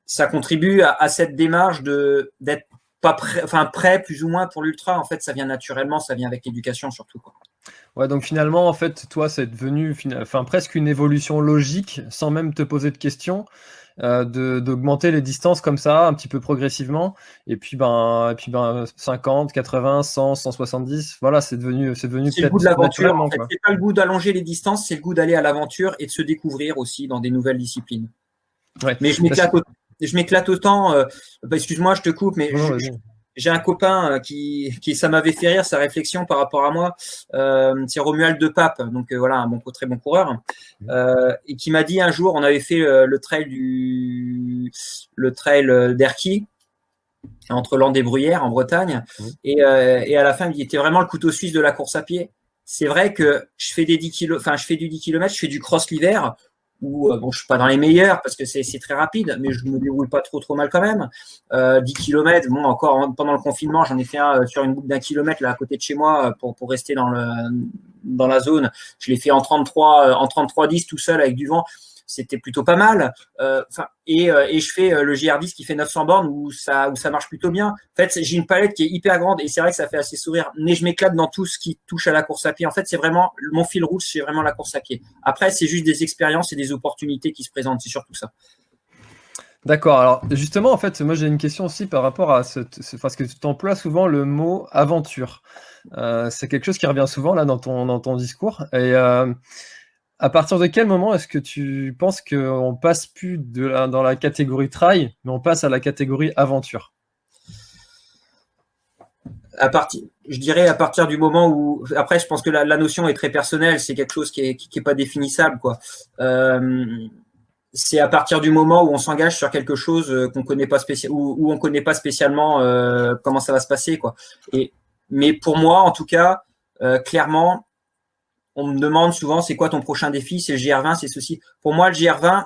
Ça contribue à cette démarche d'être pas prêt plus ou moins pour l'ultra. En fait, ça vient naturellement, ça vient avec l'éducation surtout, quoi. Ouais, donc finalement, en fait, toi, c'est devenu presque une évolution logique, sans même te poser de questions, d'augmenter les distances comme ça, un petit peu progressivement. Et puis 50, 80, 100, 170, voilà, c'est devenu C'est peut-être le goût de l'aventure. En fait, quoi. c'est pas le goût d'allonger les distances, c'est le goût d'aller à l'aventure et de se découvrir aussi dans des nouvelles disciplines. Ouais. Mais je m'éclate autant. Excuse-moi, je te coupe, mais j'ai un copain qui ça m'avait fait rire sa réflexion par rapport à moi. C'est Romuald de Pape, donc voilà, un très bon coureur, et qui m'a dit un jour, on avait fait le trail d'Erquy entre Landes et Bruyères en Bretagne, et à la fin, il était vraiment le couteau suisse de la course à pied. C'est vrai que je fais du 10 km, je fais du cross l'hiver. Où je suis pas dans les meilleurs parce que c'est très rapide, mais je me débrouille pas trop mal quand même. 10 km, bon, encore pendant le confinement, j'en ai fait un sur une boucle d'1 kilomètre là à côté de chez moi pour rester dans la zone. Je l'ai fait en 33-10 tout seul avec du vent. C'était plutôt pas mal. Et je fais le GR10 qui fait 900 bornes où ça marche plutôt bien. En fait, j'ai une palette qui est hyper grande et c'est vrai que ça fait assez sourire. Mais je m'éclate dans tout ce qui touche à la course à pied. En fait, c'est vraiment mon fil rouge, c'est vraiment la course à pied. Après, c'est juste des expériences et des opportunités qui se présentent. C'est surtout ça. D'accord. Alors justement, en fait, moi j'ai une question aussi par rapport à parce que tu emploies souvent le mot aventure. C'est quelque chose qui revient souvent là dans ton discours. Et à partir de quel moment est-ce que tu penses qu'on passe plus dans la catégorie trail, mais on passe à la catégorie aventure? Je dirais à partir du moment où, après, je pense que la notion est très personnelle, c'est quelque chose qui est pas définissable, quoi. C'est à partir du moment où on s'engage sur quelque chose qu'on connaît pas où on connaît pas spécialement comment ça va se passer, quoi. Mais pour moi, en tout cas, clairement, on me demande souvent c'est quoi ton prochain défi, c'est le GR20, c'est ceci. Pour moi, le GR20,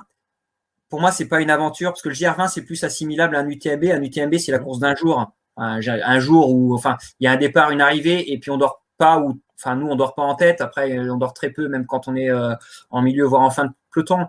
c'est pas une aventure parce que le GR20 c'est plus assimilable à un UTMB. Un UTMB c'est la course d'un jour, un jour où enfin il y a un départ, une arrivée et puis on dort pas ou enfin nous on dort pas en tête. Après on dort très peu même quand on est en milieu voire en fin de peloton.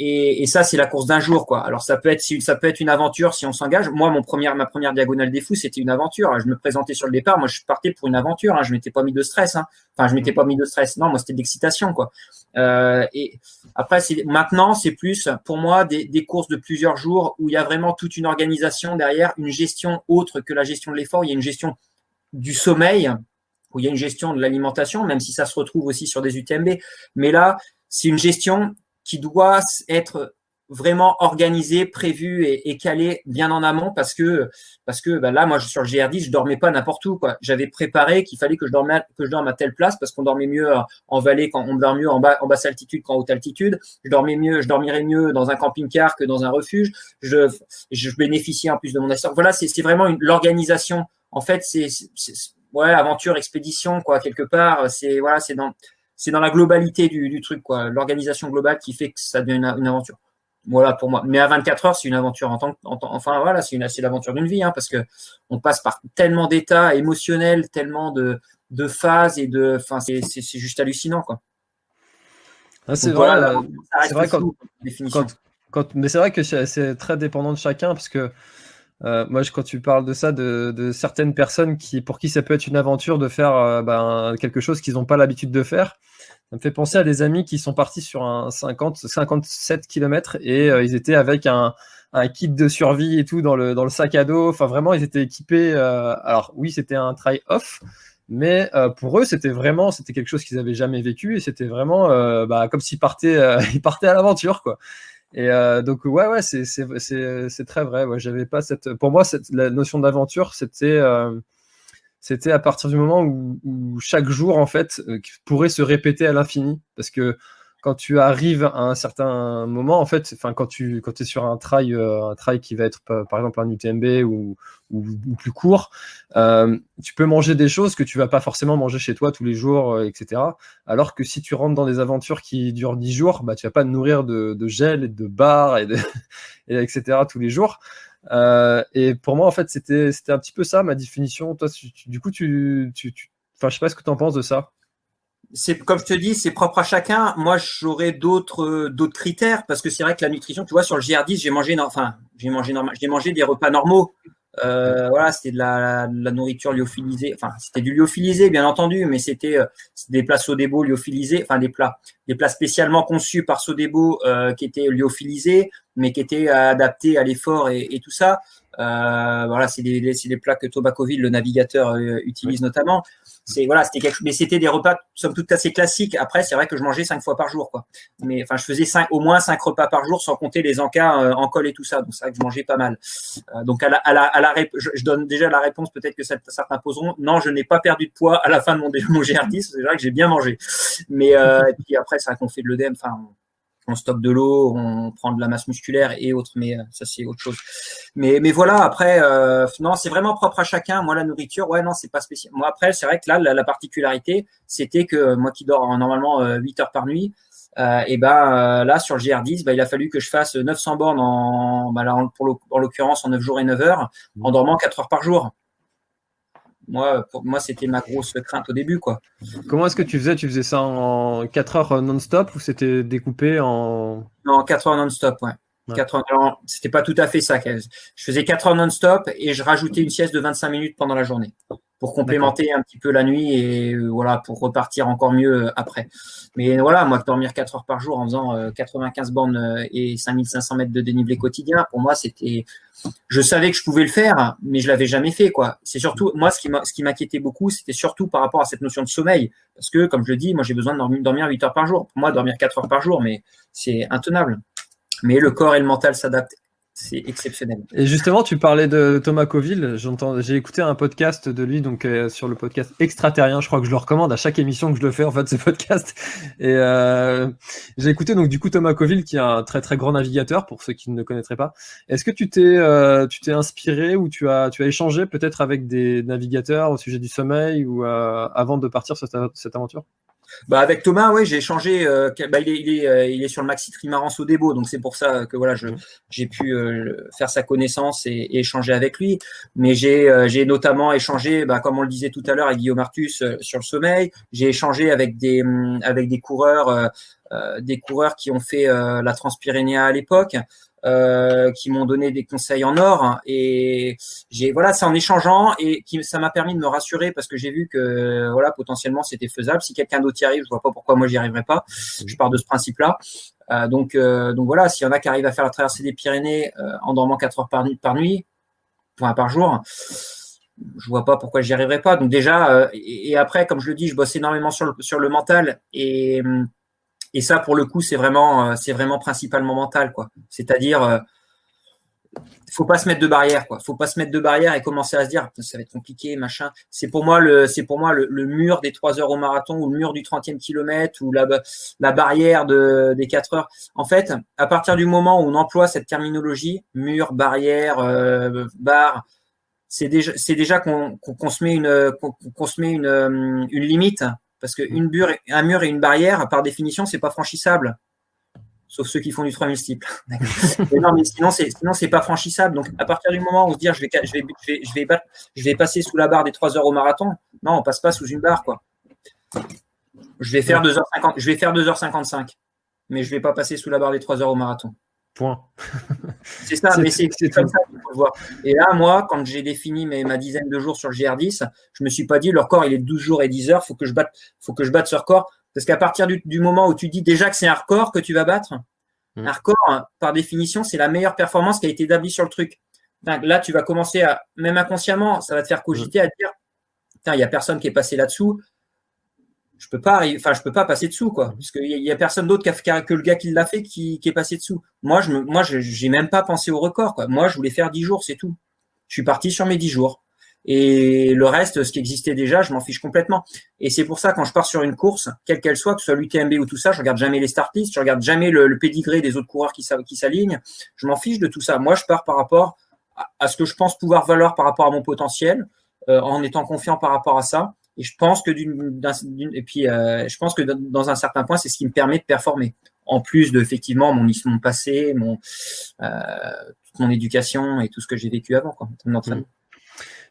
Et ça c'est la course d'un jour, quoi. Alors ça peut être une aventure si on s'engage. Moi ma première diagonale des fous c'était une aventure. Je me présentais sur le départ, moi je partais pour une aventure, je m'étais pas mis de stress, enfin je m'étais pas mis de stress, non, moi c'était de l'excitation, quoi. Et après maintenant c'est plus pour moi des courses de plusieurs jours où il y a vraiment toute une organisation derrière, une gestion autre que la gestion de l'effort. Il y a une gestion du sommeil, où il y a une gestion de l'alimentation, même si ça se retrouve aussi sur des UTMB, mais là c'est une gestion qui doit être vraiment organisé, prévu et calé bien en amont parce que là, moi, sur le GR10, je dormais pas n'importe où, quoi. J'avais préparé qu'il fallait que je dorme à telle place parce qu'on dormait mieux en vallée quand on dort mieux en basse altitude qu'en haute altitude. Je dormirais mieux dans un camping-car que dans un refuge. Je bénéficiais en plus de mon assurance. Voilà, c'est vraiment l'organisation. En fait, ouais, aventure, expédition, quoi, quelque part. C'est dans la globalité du truc, quoi. L'organisation globale qui fait que ça devient une aventure. Voilà pour moi. Mais à 24 heures, c'est une aventure enfin voilà, c'est l'aventure d'une vie, parce que on passe par tellement d'états émotionnels, tellement de phases et c'est juste hallucinant, quoi. Ah, c'est vrai. C'est vrai mais c'est vrai que c'est très dépendant de chacun parce que moi, quand tu parles de ça, de certaines personnes pour qui ça peut être une aventure de faire quelque chose qu'ils n'ont pas l'habitude de faire, ça me fait penser à des amis qui sont partis sur un 57 km et ils étaient avec un kit de survie et tout dans le sac à dos. Enfin, vraiment, ils étaient équipés. Alors, oui, c'était un try-off, mais pour eux, c'était quelque chose qu'ils n'avaient jamais vécu et c'était vraiment comme s'ils partaient à l'aventure, quoi. Et donc ouais, c'est très vrai. Ouais, j'avais pas pour moi la notion d'aventure, c'était à partir du moment où chaque jour en fait pourrait se répéter à l'infini, parce que quand tu arrives à un certain moment, en fait, quand tu es sur un trail qui va être par exemple un UTMB ou plus court, tu peux manger des choses que tu vas pas forcément manger chez toi tous les jours, etc. Alors que si tu rentres dans des aventures qui durent 10 jours, bah, tu vas pas te nourrir de gel et de bars et etc. tous les jours. Et pour moi, en fait, c'était un petit peu ça ma définition. Toi, du coup, je sais pas ce que tu en penses de ça. C'est comme je te dis, c'est propre à chacun. Moi, j'aurais d'autres critères parce que c'est vrai que la nutrition, tu vois, sur le GR10, j'ai mangé des repas normaux. Voilà, c'était de la nourriture lyophilisée. Enfin, c'était du lyophilisé, bien entendu, mais c'était des plats Sodebo lyophilisés, enfin des plats spécialement conçus par Sodebo qui étaient lyophilisés, mais qui étaient adaptés à l'effort et tout ça. Voilà, c'est des plats que Thomas Coville, le navigateur, utilise notamment. Mais c'était des repas somme toute assez classiques. Après, c'est vrai que je mangeais 5 fois par jour, quoi. Mais enfin, je faisais au moins 5 repas par jour, sans compter les encas en col et tout ça. Donc c'est vrai que je mangeais pas mal. Donc je donne déjà la réponse, peut-être que certains poseront. Non, je n'ai pas perdu de poids à la fin de mon GR10. C'est vrai que j'ai bien mangé. Mais et puis après, c'est vrai qu'on fait de l'œdème. Enfin, on stocke de l'eau, on prend de la masse musculaire et autres, mais ça c'est autre chose. Mais voilà, après, non, c'est vraiment propre à chacun. Moi, la nourriture, ouais, non, c'est pas spécial. Moi, après, c'est vrai que là, la particularité, c'était que moi qui dors normalement 8 heures par nuit, là, sur le GR10, il a fallu que je fasse 900 bornes en l'occurrence en 9 jours et 9 heures, en dormant 4 heures par jour. Pour moi, c'était ma grosse crainte au début, quoi. Comment est-ce que tu faisais? Tu faisais ça en 4 heures non-stop ou c'était découpé en… Non, 4 heures non-stop, ouais. 4 heures, alors, c'était pas tout à fait ça. Je faisais 4 heures non-stop et je rajoutais une sieste de 25 minutes pendant la journée pour complémenter un petit peu la nuit et voilà, pour repartir encore mieux après. Mais voilà, moi, dormir 4 heures par jour en faisant 95 bornes et 5500 mètres de dénivelé quotidien, pour moi, je savais que je pouvais le faire, mais je l'avais jamais fait, quoi. C'est surtout, moi, ce qui m'inquiétait beaucoup, c'était surtout par rapport à cette notion de sommeil. Parce que, comme je le dis, moi, j'ai besoin de dormir 8 heures par jour. Pour moi, dormir 4 heures par jour, mais c'est intenable. Mais le corps et le mental s'adaptent. C'est exceptionnel. Et justement, tu parlais de Thomas Coville. J'ai écouté un podcast de lui, donc sur le podcast Extraterrien. Je crois que je le recommande à chaque émission que je le fais, en fait, ce podcast. Et j'ai écouté donc du coup Thomas Coville, qui est un très très grand navigateur pour ceux qui ne le connaîtraient pas. Est-ce que tu t'es inspiré ou tu as échangé peut-être avec des navigateurs au sujet du sommeil ou avant de partir sur cette aventure? Avec Thomas, ouais, j'ai échangé. Il est sur le Maxi Trimaran Sodebo, donc c'est pour ça que voilà, j'ai pu faire sa connaissance et échanger avec lui. Mais j'ai notamment échangé, comme on le disait tout à l'heure, avec Guillaume Artus sur le sommeil. J'ai échangé avec des coureurs qui ont fait la Transpyrénéa à l'époque. Qui m'ont donné des conseils en or, hein, et c'est en échangeant et ça m'a permis de me rassurer parce que j'ai vu que potentiellement c'était faisable. Si quelqu'un d'autre y arrive, je vois pas pourquoi moi j'y arriverais pas. Je pars de ce principe-là. Donc voilà, s'il y en a qui arrivent à faire la traversée des Pyrénées en dormant 4 heures par nuit, par jour, je vois pas pourquoi j'y arriverais pas. Donc déjà, et après, comme je le dis, je bosse énormément sur le mental et ça, pour le coup, c'est vraiment principalement mental, quoi. C'est-à-dire, faut pas se mettre de barrière, quoi. Faut pas se mettre de barrière et commencer à se dire, ça va être compliqué, machin. C'est pour moi le mur des 3 heures au marathon ou le mur du 30e kilomètre ou la barrière des 4 heures. En fait, à partir du moment où on emploie cette terminologie, mur, barrière, barre, c'est déjà qu'on se met une limite. Parce qu'un mur et une barrière, par définition, c'est pas franchissable. Sauf ceux qui font du 3000 steeple. Non, mais sinon, c'est pas franchissable. Donc, à partir du moment où on se dit, je vais passer sous la barre des 3 heures au marathon, non, on passe pas sous une barre, quoi. Je vais faire 2h50, je vais faire 2h55, mais je vais pas passer sous la barre des 3 heures au marathon. Point. C'est ça, mais c'est comme ça qu'il faut le voir. Et là, moi, quand j'ai défini ma dizaine de jours sur le GR10, je me suis pas dit, le record, il est 12 jours et 10 heures, faut que je batte ce record. Parce qu'à partir du moment où tu dis déjà que c'est un record que tu vas battre, un record, par définition, c'est la meilleure performance qui a été établie sur le truc. Là, tu vas commencer même inconsciemment, ça va te faire cogiter à te dire, il y a personne qui est passé là-dessous. Je peux pas passer dessous, quoi, parce qu'il y a personne d'autre que le gars qui l'a fait qui est passé dessous. Moi, j'ai même pas pensé au record, quoi. Moi, je voulais faire 10 jours, c'est tout. Je suis parti sur mes 10 jours. Et le reste, ce qui existait déjà, je m'en fiche complètement. Et c'est pour ça, quand je pars sur une course, quelle qu'elle soit, que ce soit l'UTMB ou tout ça, je regarde jamais les start lists, je regarde jamais le pédigré des autres coureurs qui s'alignent. Je m'en fiche de tout ça. Moi, je pars par rapport à ce que je pense pouvoir valoir par rapport à mon potentiel, en étant confiant par rapport à ça. Et je pense que je pense que dans un certain point, c'est ce qui me permet de performer. En plus de effectivement mon passé, toute mon éducation et tout ce que j'ai vécu avant, quoi, mon entraînement.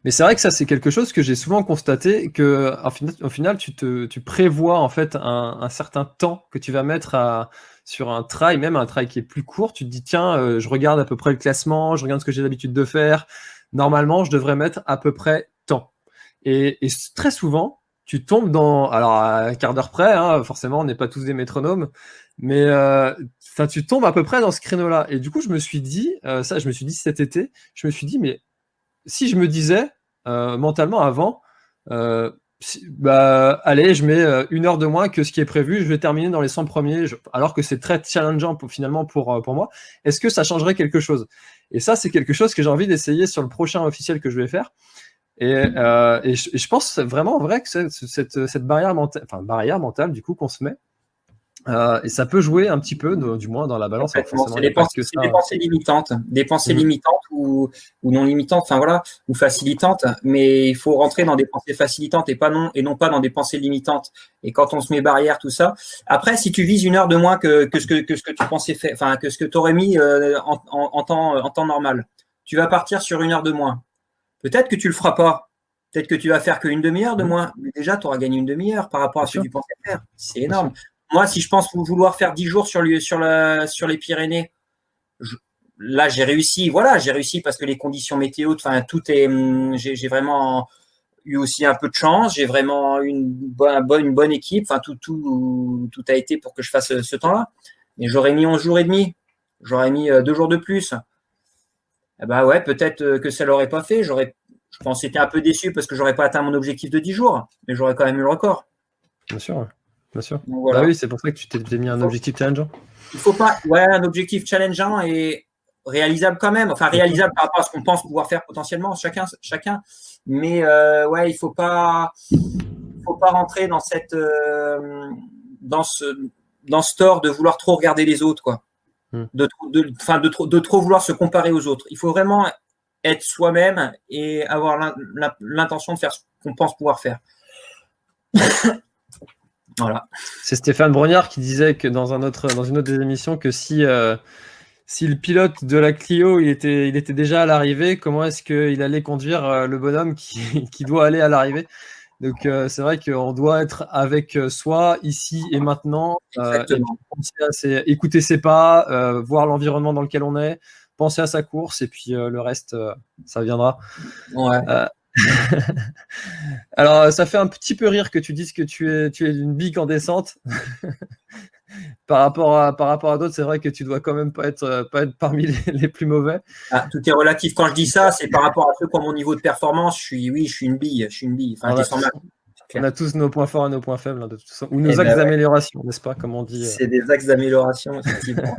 Mais c'est vrai que ça, c'est quelque chose que j'ai souvent constaté, que au final, tu prévois en fait un certain temps que tu vas mettre sur un trail, même un trail qui est plus court. Tu te dis, tiens, je regarde à peu près le classement, je regarde ce que j'ai l'habitude de faire. Normalement, je devrais mettre à peu près tant. Et très souvent, tu tombes alors à un quart d'heure près, hein, forcément, on n'est pas tous des métronomes, mais tu tombes à peu près dans ce créneau-là. Et du coup, je me suis dit cet été, mais si je me disais mentalement avant, allez, je mets 1 heure de moins que ce qui est prévu, je vais terminer dans les 100 premiers, alors que c'est très challengeant finalement pour moi, est-ce que ça changerait quelque chose? Et ça, c'est quelque chose que j'ai envie d'essayer sur le prochain officiel que je vais faire. Et je pense vraiment vrai que cette barrière mentale du coup qu'on se met, et ça peut jouer un petit peu, du moins dans la balance. C'est des pensées limitantes, ou non limitantes, enfin voilà, ou facilitantes. Mais il faut rentrer dans des pensées facilitantes et non pas dans des pensées limitantes. Et quand on se met barrière, tout ça. Après, si tu vises 1 heure de moins que ce que tu pensais faire, enfin que ce que tu aurais mis en temps normal, tu vas partir sur 1 heure de moins. Peut-être que tu le feras pas. Peut-être que tu vas faire qu'une demi-heure de moins. Mais déjà, tu auras gagné une demi-heure par rapport à ce que tu pensais faire. C'est énorme. Moi, si je pense vouloir faire 10 jours sur les Pyrénées, là, j'ai réussi. Voilà, j'ai réussi parce que les conditions météo, enfin, j'ai vraiment eu aussi un peu de chance. J'ai vraiment eu une bonne équipe. Enfin, tout a été pour que je fasse ce temps-là. Mais j'aurais mis 11 jours et demi. J'aurais mis 2 jours de plus. Eh ben ouais, peut-être que ça l'aurait pas fait. Je pense que j'étais un peu déçu parce que j'aurais pas atteint mon objectif de 10 jours, mais j'aurais quand même eu le record. Bien sûr. Bien sûr. Donc, voilà. Bah oui, c'est pour ça que tu t'es mis un objectif challengeant. Il faut pas, un objectif challengeant et réalisable quand même. Enfin, réalisable par rapport à ce qu'on pense pouvoir faire potentiellement, chacun. Mais il faut pas rentrer dans dans ce tort de vouloir trop regarder les autres, quoi. De trop vouloir se comparer aux autres. Il faut vraiment être soi-même et avoir l'intention de faire ce qu'on pense pouvoir faire. Voilà. C'est Stéphane Brognard qui disait que dans une autre des émissions que si le pilote de la Clio il était déjà à l'arrivée, comment est-ce qu'il allait conduire le bonhomme qui doit aller à l'arrivée? Donc c'est vrai qu'on doit être avec soi ici et maintenant, et écouter ses pas, voir l'environnement dans lequel on est, penser à sa course et puis le reste ça viendra. Ouais. Alors, ça fait un petit peu rire que tu dises que tu es une bique en descente. par rapport à d'autres, c'est vrai que tu dois quand même pas être parmi les plus mauvais. Ah, tout est relatif. Quand je dis ça, c'est par rapport à ceux qui ont mon niveau de performance. Je suis une bille. Enfin, on a tous nos points forts et nos points faibles, de toute façon. Ou nos axes d'amélioration, n'est-ce pas, comme on dit. C'est des axes d'amélioration, effectivement.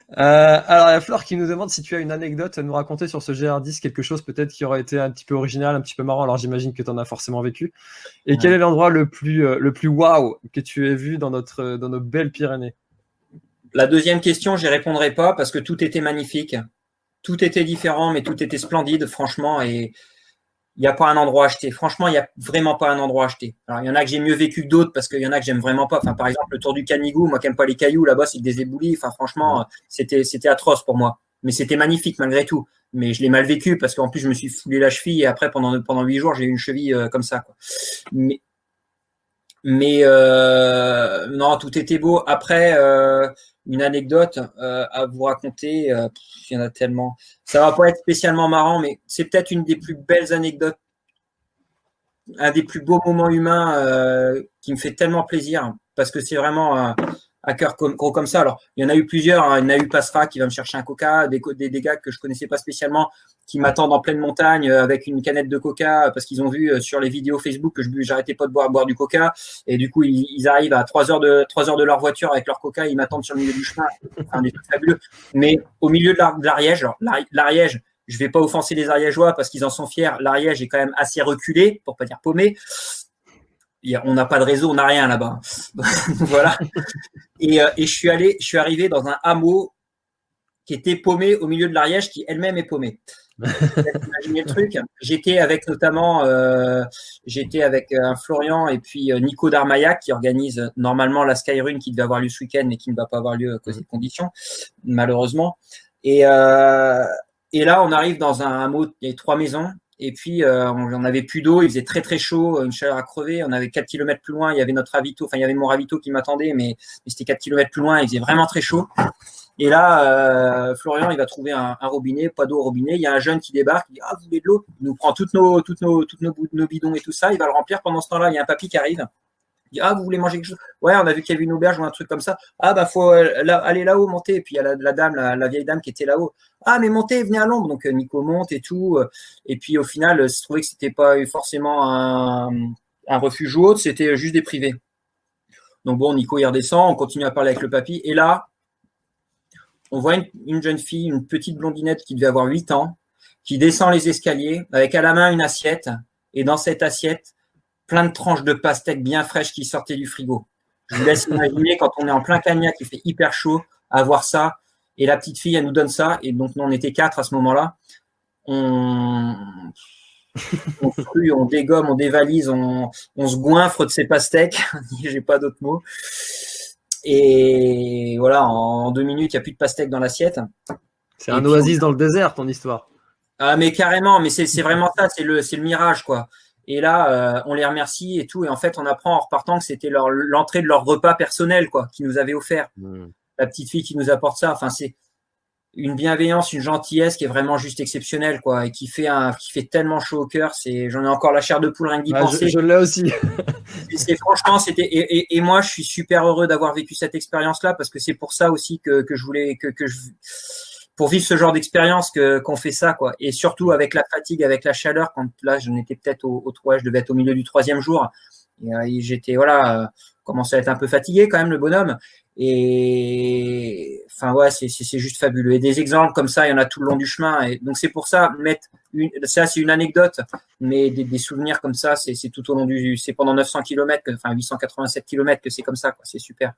Alors, il y a Flore qui nous demande si tu as une anecdote à nous raconter sur ce GR10, quelque chose peut-être qui aurait été un petit peu original, un petit peu marrant. Alors, j'imagine que tu en as forcément vécu. Et quel est l'endroit le plus waouh que tu aies vu dans nos belles Pyrénées? La deuxième question, j'y répondrai pas parce que tout était magnifique. Tout était différent, mais tout était splendide, franchement. Et il n'y a pas un endroit à acheter. Franchement, il n'y a vraiment pas un endroit à acheter. Alors, il y en a que j'ai mieux vécu que d'autres parce qu'il y en a que j'aime vraiment pas. Enfin, par exemple, le Tour du Canigou, moi qui n'aime pas les cailloux, là-bas, c'est des éboulis. Enfin, franchement, c'était atroce pour moi. Mais c'était magnifique malgré tout. Mais je l'ai mal vécu parce qu'en plus, je me suis foulé la cheville et après, pendant 8 jours, j'ai eu une cheville comme ça, quoi. Mais non, tout était beau. Après, une anecdote à vous raconter, il y en a tellement. Ça va pas être spécialement marrant, mais c'est peut-être une des plus belles anecdotes, un des plus beaux moments humains qui me fait tellement plaisir parce que c'est vraiment à cœur gros comme ça. Alors, il y en a eu plusieurs. Hein. Il y en a eu Pasra qui va me chercher un coca, des gars que je connaissais pas spécialement qui m'attendent en pleine montagne avec une canette de coca parce qu'ils ont vu sur les vidéos Facebook que j'arrêtais pas de boire du coca et du coup ils arrivent à 3 heures de leur voiture avec leur coca, ils m'attendent sur le milieu du chemin, enfin, des trucs fabuleux. Mais au milieu de l'Ariège, alors l'Ariège Je vais pas offenser les Ariégeois parce qu'ils en sont fiers. L'Ariège est quand même assez reculé, pour pas dire paumé. On n'a pas de réseau, on n'a rien là-bas. Voilà. Et je suis arrivé dans un hameau qui était paumé au milieu de l'Ariège, qui elle-même est paumée. Imaginez le truc. J'étais avec notamment un Florian et puis Nico Darmaillac qui organise normalement la Skyrun qui devait avoir lieu ce week-end mais qui ne va pas avoir lieu à cause des conditions, malheureusement. Et là, on arrive dans un hameau, il y avait 3 maisons. Et puis, on n'avait plus d'eau, il faisait très très chaud, une chaleur à crever. On avait 4 km plus loin, il y avait notre ravito, enfin il y avait mon ravito qui m'attendait, mais c'était 4 km plus loin, il faisait vraiment très chaud. Et là, Florian, il va trouver un robinet, pas d'eau au robinet. Il y a un jeune qui débarque, il dit vous voulez de l'eau? Il nous prend toutes nos bidons et tout ça. Il va le remplir. Pendant ce temps-là, il y a un papy qui arrive. Il dit vous voulez manger quelque chose? Ouais, on a vu qu'il y avait une auberge ou un truc comme ça. Faut aller là-haut, monter. Et puis il y a la dame, la vieille dame qui était là-haut. Mais montez, venez à l'ombre. Donc Nico monte et tout. Et puis au final, se trouvait que c'était pas forcément un refuge ou autre, c'était juste des privés. Donc bon, Nico il redescend, on continue à parler avec le papy. Et là, on voit une jeune fille, une petite blondinette qui devait avoir 8 ans, qui descend les escaliers avec à la main une assiette. Et dans cette assiette, plein de tranches de pastèques bien fraîches qui sortaient du frigo. Je vous laisse imaginer quand on est en plein Cagnac, il fait hyper chaud, à voir ça. Et la petite fille, elle nous donne ça. Et donc, nous, on était 4 à ce moment-là. On frue, on dégomme, on dévalise, on se goinfre de ces pastèques. J'ai pas d'autres mots. Et voilà, en 2 minutes, il n'y a plus de pastèques dans l'assiette. C'est un oasis dans le désert, ton histoire. Mais carrément, mais c'est vraiment ça, c'est le mirage, quoi. Et là, on les remercie et tout. Et en fait, on apprend en repartant que c'était l'entrée de leur repas personnel, quoi, qu'ils nous avaient offert. La petite fille qui nous apporte ça. Enfin, c'est une bienveillance, une gentillesse qui est vraiment juste exceptionnelle, quoi, et qui fait tellement chaud au cœur. J'en ai encore la chair de poule rien que d'y penser. Je l'ai aussi. Franchement, c'était et moi, je suis super heureux d'avoir vécu cette expérience-là parce que c'est pour ça aussi que je voulais pour vivre ce genre d'expérience qu'on fait ça, quoi. Et surtout avec la fatigue, avec la chaleur. Quand là, j'en étais peut-être je devais être au milieu du 3e jour. Et j'étais commençais à être un peu fatigué quand même, le bonhomme. Et enfin ouais, c'est juste fabuleux. Et des exemples comme ça, il y en a tout le long du chemin. Et donc c'est pour ça ça c'est une anecdote, mais des souvenirs comme ça, c'est tout au long c'est pendant 900 km, enfin 887 km que c'est comme ça, quoi. C'est super.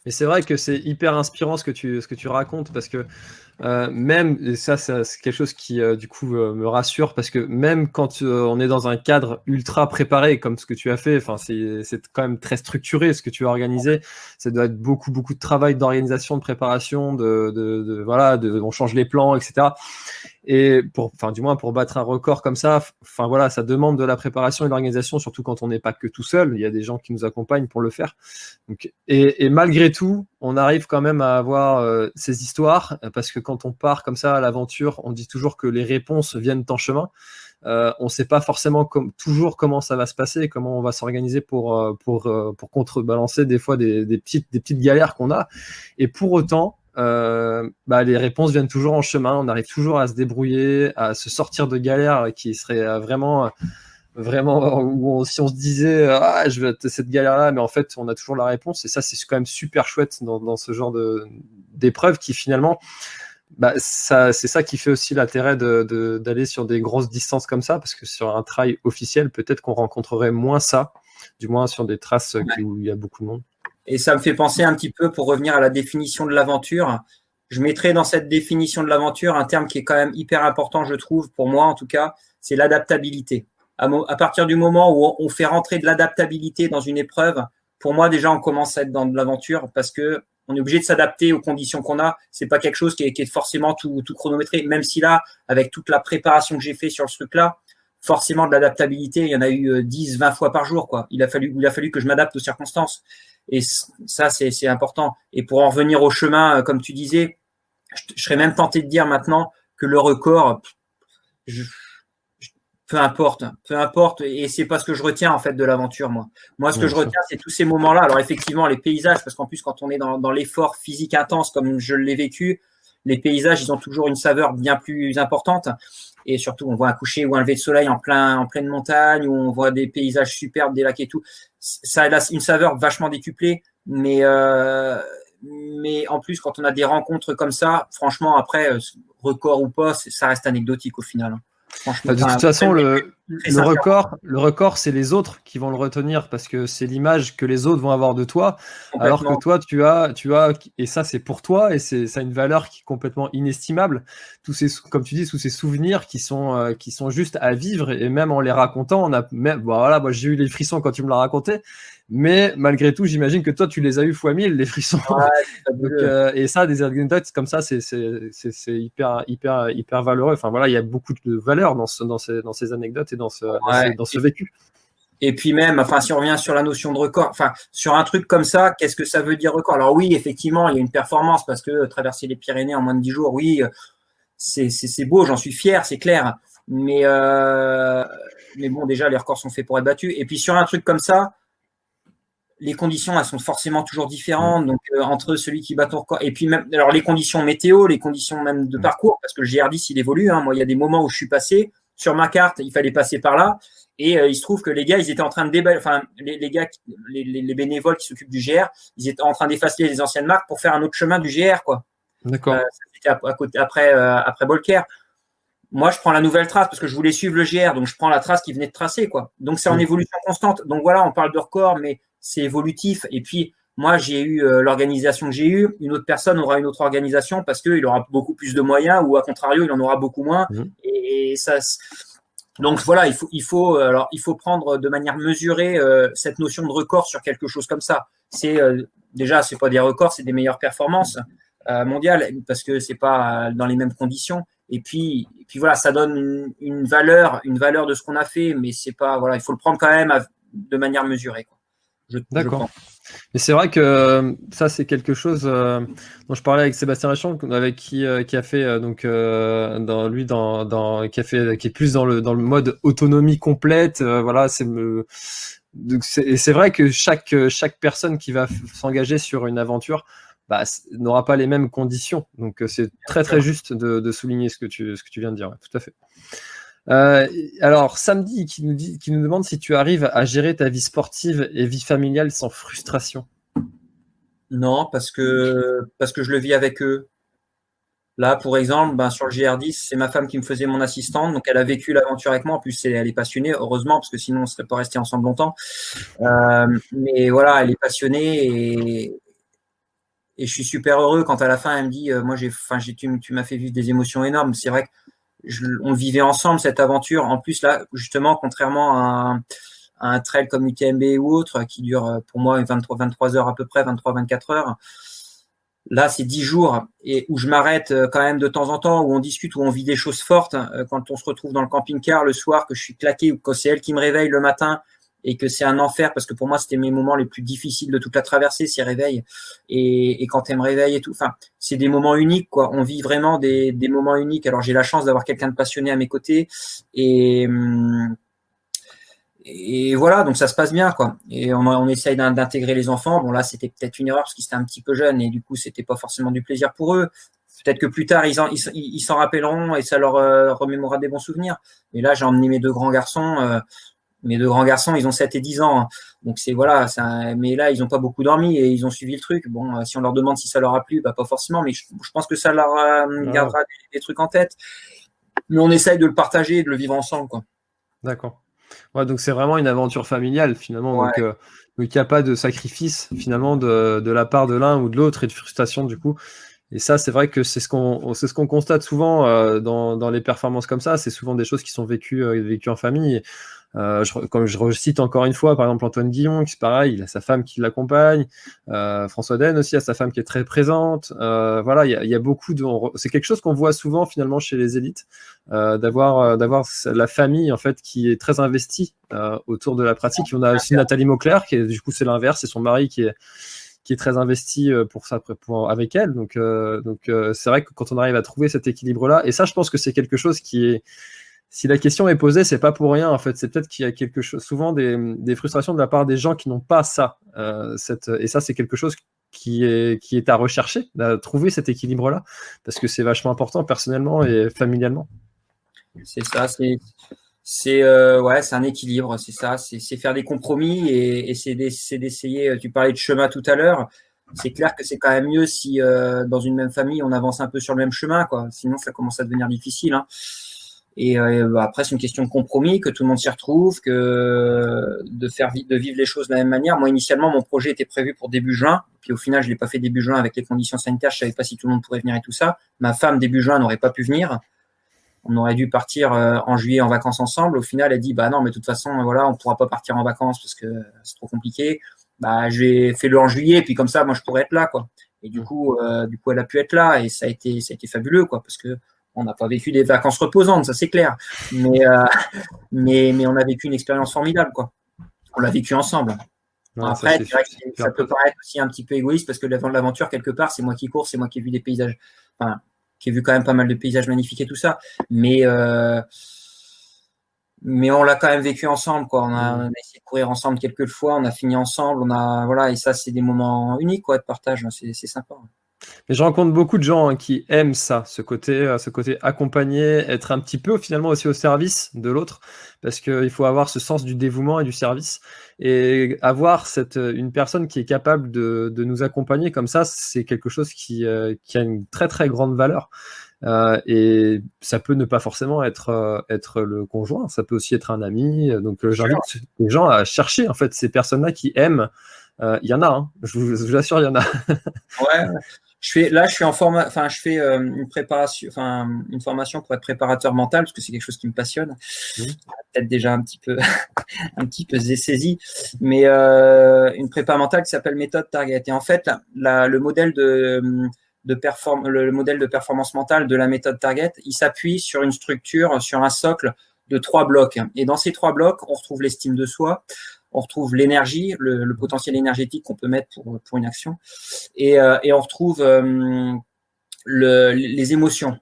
Mais c'est vrai que c'est hyper inspirant ce que tu racontes parce que même, et ça c'est quelque chose qui du coup me rassure parce que même quand on est dans un cadre ultra préparé comme ce que tu as fait, enfin c'est quand même très structuré ce que tu as organisé, ça doit être beaucoup de travail d'organisation, de préparation, on change les plans, etc. Et du moins pour battre un record comme ça, enfin voilà, ça demande de la préparation et de l'organisation, surtout quand on n'est pas que tout seul. Il y a des gens qui nous accompagnent pour le faire. Donc, et malgré tout, on arrive quand même à avoir ces histoires parce que quand on part comme ça à l'aventure, on dit toujours que les réponses viennent en chemin. On ne sait pas forcément toujours comment ça va se passer, comment on va s'organiser pour contrebalancer des fois des petites galères qu'on a. Et pour autant, les réponses viennent toujours en chemin. On arrive toujours à se débrouiller, à se sortir de galères qui seraient vraiment si on se disait je vais cette galère là, mais en fait on a toujours la réponse. Et ça c'est quand même super chouette dans ce genre d'épreuve qui finalement c'est ça qui fait aussi l'intérêt d'aller sur des grosses distances comme ça, parce que sur un trail officiel peut-être qu'on rencontrerait moins ça, du moins sur des traces où il y a beaucoup de monde. Et ça me fait penser un petit peu, pour revenir à la définition de l'aventure, je mettrais dans cette définition de l'aventure un terme qui est quand même hyper important, je trouve, pour moi en tout cas, c'est l'adaptabilité. À partir du moment où on fait rentrer de l'adaptabilité dans une épreuve, pour moi déjà on commence à être dans de l'aventure parce que on est obligé de s'adapter aux conditions qu'on a. C'est pas quelque chose qui est forcément tout chronométré, même si là, avec toute la préparation que j'ai fait sur ce truc-là, forcément de l'adaptabilité, il y en a eu 10, 20 fois par jour, quoi. Il a fallu que je m'adapte aux circonstances. Et ça, c'est important. Et pour en revenir au chemin, comme tu disais, je serais même tenté de dire maintenant que le record, peu importe. Et c'est pas ce que je retiens, en fait, de l'aventure, moi. Moi, ce que je retiens, c'est tous ces moments-là. Alors, effectivement, les paysages, parce qu'en plus, quand on est dans l'effort physique intense, comme je l'ai vécu, les paysages, ils ont toujours une saveur bien plus importante. Et surtout, on voit un coucher ou un lever de soleil en pleine montagne, où on voit des paysages superbes, des lacs et tout. Ça a une saveur vachement décuplée, mais Mais en plus, quand on a des rencontres comme ça, franchement, après, record ou pas, ça reste anecdotique au final. Franchement, de toute façon, le record, c'est les autres qui vont le retenir parce que c'est l'image que les autres vont avoir de toi. Alors que toi, tu as, et ça, c'est pour toi et ça a une valeur qui est complètement inestimable. Comme tu dis, tous ces souvenirs qui sont juste à vivre et même en les racontant, moi, j'ai eu les frissons quand tu me l'as raconté. Mais malgré tout, j'imagine que toi, tu les as eu fois 1000, les frissons. Ouais, donc, et ça, des anecdotes comme ça, c'est hyper valeureux. Enfin voilà, il y a beaucoup de valeur dans ces anecdotes et dans ce vécu. Et puis même, enfin, si on revient sur la notion de record, enfin, sur un truc comme ça, qu'est-ce que ça veut dire record? Alors oui, effectivement, il y a une performance parce que traverser les Pyrénées en moins de 10 jours, oui, c'est beau, j'en suis fier, c'est clair. Mais bon, déjà, les records sont faits pour être battus. Et puis sur un truc comme ça, les conditions, elles sont forcément toujours différentes. Donc, entre celui qui bat ton record et puis même, alors les conditions météo, les conditions même de parcours, parce que le GR10, il évolue. Hein. Moi, il y a des moments où je suis passé sur ma carte, il fallait passer par là. Et il se trouve que les gars, ils étaient en train de enfin, les bénévoles qui s'occupent du GR, ils étaient en train d'effacer les anciennes marques pour faire un autre chemin du GR, quoi. D'accord. C'était après Bolker. Moi, je prends la nouvelle trace parce que je voulais suivre le GR, donc je prends la trace qui venait de tracer, quoi. Donc, c'est en évolution constante. Donc, voilà, on parle de record, mais c'est évolutif. Et puis, moi, j'ai eu l'organisation que j'ai eue. Une autre personne aura une autre organisation parce qu'il aura beaucoup plus de moyens ou, à contrario, il en aura beaucoup moins. Et ça. Donc, voilà, il faut prendre de manière mesurée cette notion de record sur quelque chose comme ça. Déjà, c'est pas des records, c'est des meilleures performances mondiales parce que c'est pas dans les mêmes conditions. Et puis voilà, ça donne une valeur de ce qu'on a fait, mais c'est pas, voilà, il faut le prendre quand même de manière mesurée, quoi. D'accord. Mais c'est vrai que ça, c'est quelque chose dont je parlais avec Sébastien Rachon, avec qui a fait qui est plus dans le mode autonomie complète. Voilà, et c'est vrai que chaque personne qui va s'engager sur une aventure n'aura pas les mêmes conditions. Donc c'est très très juste de souligner ce que tu viens de dire. Ouais, tout à fait. Alors Samedi qui nous demande si tu arrives à gérer ta vie sportive et vie familiale sans frustration. Non, parce que je le vis avec eux. Là, pour exemple, sur le GR10, c'est ma femme qui me faisait mon assistante, donc elle a vécu l'aventure avec moi. En plus, elle est passionnée, heureusement, parce que sinon on ne serait pas restés ensemble longtemps. Mais voilà, elle est passionnée et je suis super heureux quand à la fin elle me dit, tu m'as fait vivre des émotions énormes. C'est vrai que on vivait ensemble cette aventure. En plus là, justement, contrairement à un trail comme UTMB ou autre qui dure pour moi 23 heures à peu près, 23-24 heures. Là, c'est 10 jours et où je m'arrête quand même de temps en temps, où on discute, où on vit des choses fortes. Quand on se retrouve dans le camping-car le soir, que je suis claqué, ou quand c'est elle qui me réveille le matin et que c'est un enfer, parce que pour moi, c'était mes moments les plus difficiles de toute la traversée, ces réveils. Et quand elle me réveille et tout, enfin, c'est des moments uniques, quoi. On vit vraiment des moments uniques. Alors, j'ai la chance d'avoir quelqu'un de passionné à mes côtés et voilà, donc ça se passe bien, quoi. Et on essaye d'intégrer les enfants. Bon, là, c'était peut-être une erreur parce qu'ils étaient un petit peu jeunes et du coup, c'était pas forcément du plaisir pour eux. Peut-être que plus tard, ils s'en rappelleront et ça leur remémorera des bons souvenirs. Mais là, j'ai emmené mes deux grands garçons. Mes deux grands garçons, ils ont 7 et 10 ans. Donc, mais là, ils n'ont pas beaucoup dormi et ils ont suivi le truc. Bon, si on leur demande si ça leur a plu, pas forcément, mais je pense que ça leur gardera des trucs en tête. Mais on essaye de le partager et de le vivre ensemble, quoi. D'accord. Ouais, donc c'est vraiment une aventure familiale finalement. Ouais. Donc il n'y a pas de sacrifice finalement de la part de l'un ou de l'autre et de frustration du coup. Et ça, c'est vrai que c'est ce qu'on constate souvent dans les performances comme ça. C'est souvent des choses qui sont vécues en famille. Comme je recite encore une fois, par exemple Antoine Guillon, qui c'est pareil, il a sa femme qui l'accompagne. François Den aussi a sa femme qui est très présente. Voilà, il y a beaucoup c'est quelque chose qu'on voit souvent finalement chez les élites, d'avoir la famille en fait qui est très investie autour de la pratique. On a aussi Nathalie Mauclair qui est, du coup c'est l'inverse, c'est son mari qui est très investi avec elle. Donc c'est vrai que quand on arrive à trouver cet équilibre-là, et ça, je pense que c'est quelque chose qui est, si la question est posée, c'est pas pour rien en fait. C'est peut-être qu'il y a quelque chose, souvent des frustrations de la part des gens qui n'ont pas ça. Et ça, c'est quelque chose qui est à rechercher, à trouver cet équilibre-là, parce que c'est vachement important personnellement et familialement. C'est ça, c'est un équilibre, c'est ça, c'est faire des compromis et c'est d'essayer. Tu parlais de chemin tout à l'heure. c'est clair que c'est quand même mieux si dans une même famille on avance un peu sur le même chemin, quoi. Sinon ça commence à devenir difficile, hein. Et après c'est une question de compromis, que tout le monde s'y retrouve, que de vivre les choses de la même manière. Moi initialement mon projet était prévu pour début juin, puis au final je l'ai pas fait début juin avec les conditions sanitaires, je savais pas si tout le monde pourrait venir et tout ça. Ma femme début juin n'aurait pas pu venir. On aurait dû partir en juillet en vacances ensemble. Au final, elle dit bah non, mais de toute façon, voilà, on pourra pas partir en vacances parce que c'est trop compliqué. Bah, j'ai fait le en juillet, puis comme ça, moi, je pourrais être là, quoi. Et du coup, elle a pu être là et ça a été fabuleux, quoi, parce que on n'a pas vécu des vacances reposantes, ça c'est clair. Mais on a vécu une expérience formidable, quoi. On l'a vécu ensemble. Ouais, Après, ça, c'est vrai que ça peut paraître aussi un petit peu égoïste parce que l'aventure, quelque part, c'est moi qui cours, c'est moi qui ai vu des paysages, enfin, qui ai vu quand même pas mal de paysages magnifiques et tout ça. Mais on l'a quand même vécu ensemble, quoi. On a essayé de courir ensemble quelques fois, on a fini ensemble, voilà, et ça, c'est des moments uniques, quoi, de partage. C'est sympa. Mais je rencontre beaucoup de gens qui aiment ça, ce côté accompagné, être un petit peu finalement aussi au service de l'autre, parce qu'il faut avoir ce sens du dévouement et du service. Et avoir une personne qui est capable de nous accompagner comme ça, c'est quelque chose qui a une très très grande valeur. Et ça peut ne pas forcément être le conjoint, ça peut aussi être un ami. Donc j'invite les gens à chercher en fait ces personnes-là qui aiment. Il y en a, hein, je vous assure, il y en a. Ouais. Je suis en je fais une préparation, une formation pour être préparateur mental parce que c'est quelque chose qui me passionne. Peut-être déjà un petit peu, un petit peu saisi, mais une prépa mentale qui s'appelle méthode Target. Et en fait, le modèle le modèle de performance mentale de la méthode Target, il s'appuie sur une structure, sur un socle de 3 blocs. Et dans ces 3 blocs, on retrouve l'estime de soi, on retrouve l'énergie, le potentiel énergétique qu'on peut mettre pour une action, et on retrouve les émotions.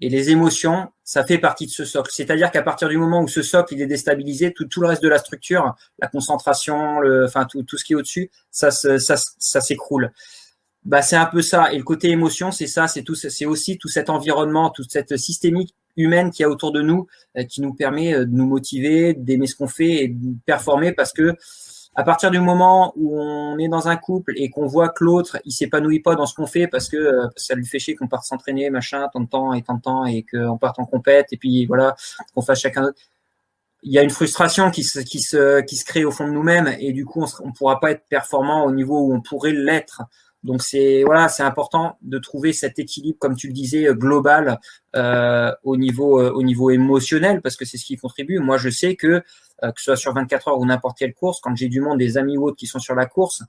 Et les émotions, ça fait partie de ce socle. C'est-à-dire qu'à partir du moment où ce socle il est déstabilisé, tout le reste de la structure, la concentration, tout ce qui est au-dessus, ça s'écroule. Bah, c'est un peu ça. Et le côté émotion, c'est ça, c'est aussi tout cet environnement, toute cette systémique humaine qu'il y a autour de nous, qui nous permet de nous motiver, d'aimer ce qu'on fait et de performer, parce que à partir du moment où on est dans un couple et qu'on voit que l'autre, il s'épanouit pas dans ce qu'on fait parce que ça lui fait chier qu'on parte s'entraîner, machin, tant de temps et qu'on parte en compète et puis voilà, qu'on fasse chacun d'autre. Il y a une frustration qui se crée au fond de nous-mêmes et du coup, on pourra pas être performant au niveau où on pourrait l'être. Donc c'est important de trouver cet équilibre, comme tu le disais, global au niveau émotionnel, parce que c'est ce qui contribue. Moi, je sais que ce soit sur 24 heures ou n'importe quelle course, quand j'ai du monde, des amis ou autres qui sont sur la course,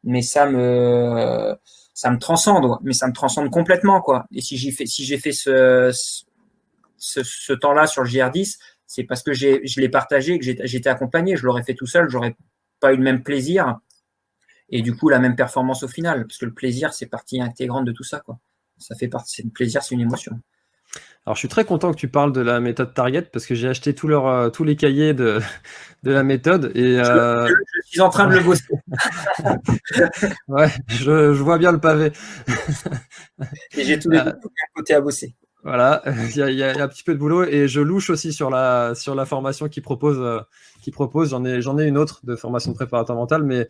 mais ça me transcende, mais ça me transcende complètement, quoi. Et si j'ai fait ce temps-là sur le GR10, c'est parce que je l'ai partagé et que j'étais accompagné. Je l'aurais fait tout seul, j'aurais pas eu le même plaisir. Et du coup, la même performance au final, parce que le plaisir, c'est partie intégrante de tout ça, quoi. Ça fait partie, le plaisir, c'est une émotion. Alors, je suis très content que tu parles de la méthode Target parce que j'ai acheté tous les cahiers de la méthode. Et, je suis en train de le bosser. Ouais, je vois bien le pavé. Et j'ai tous les côtés à bosser. Voilà, il y a un petit peu de boulot et je louche aussi sur la formation qui propose. J'en ai une autre de formation de préparateur mental, mais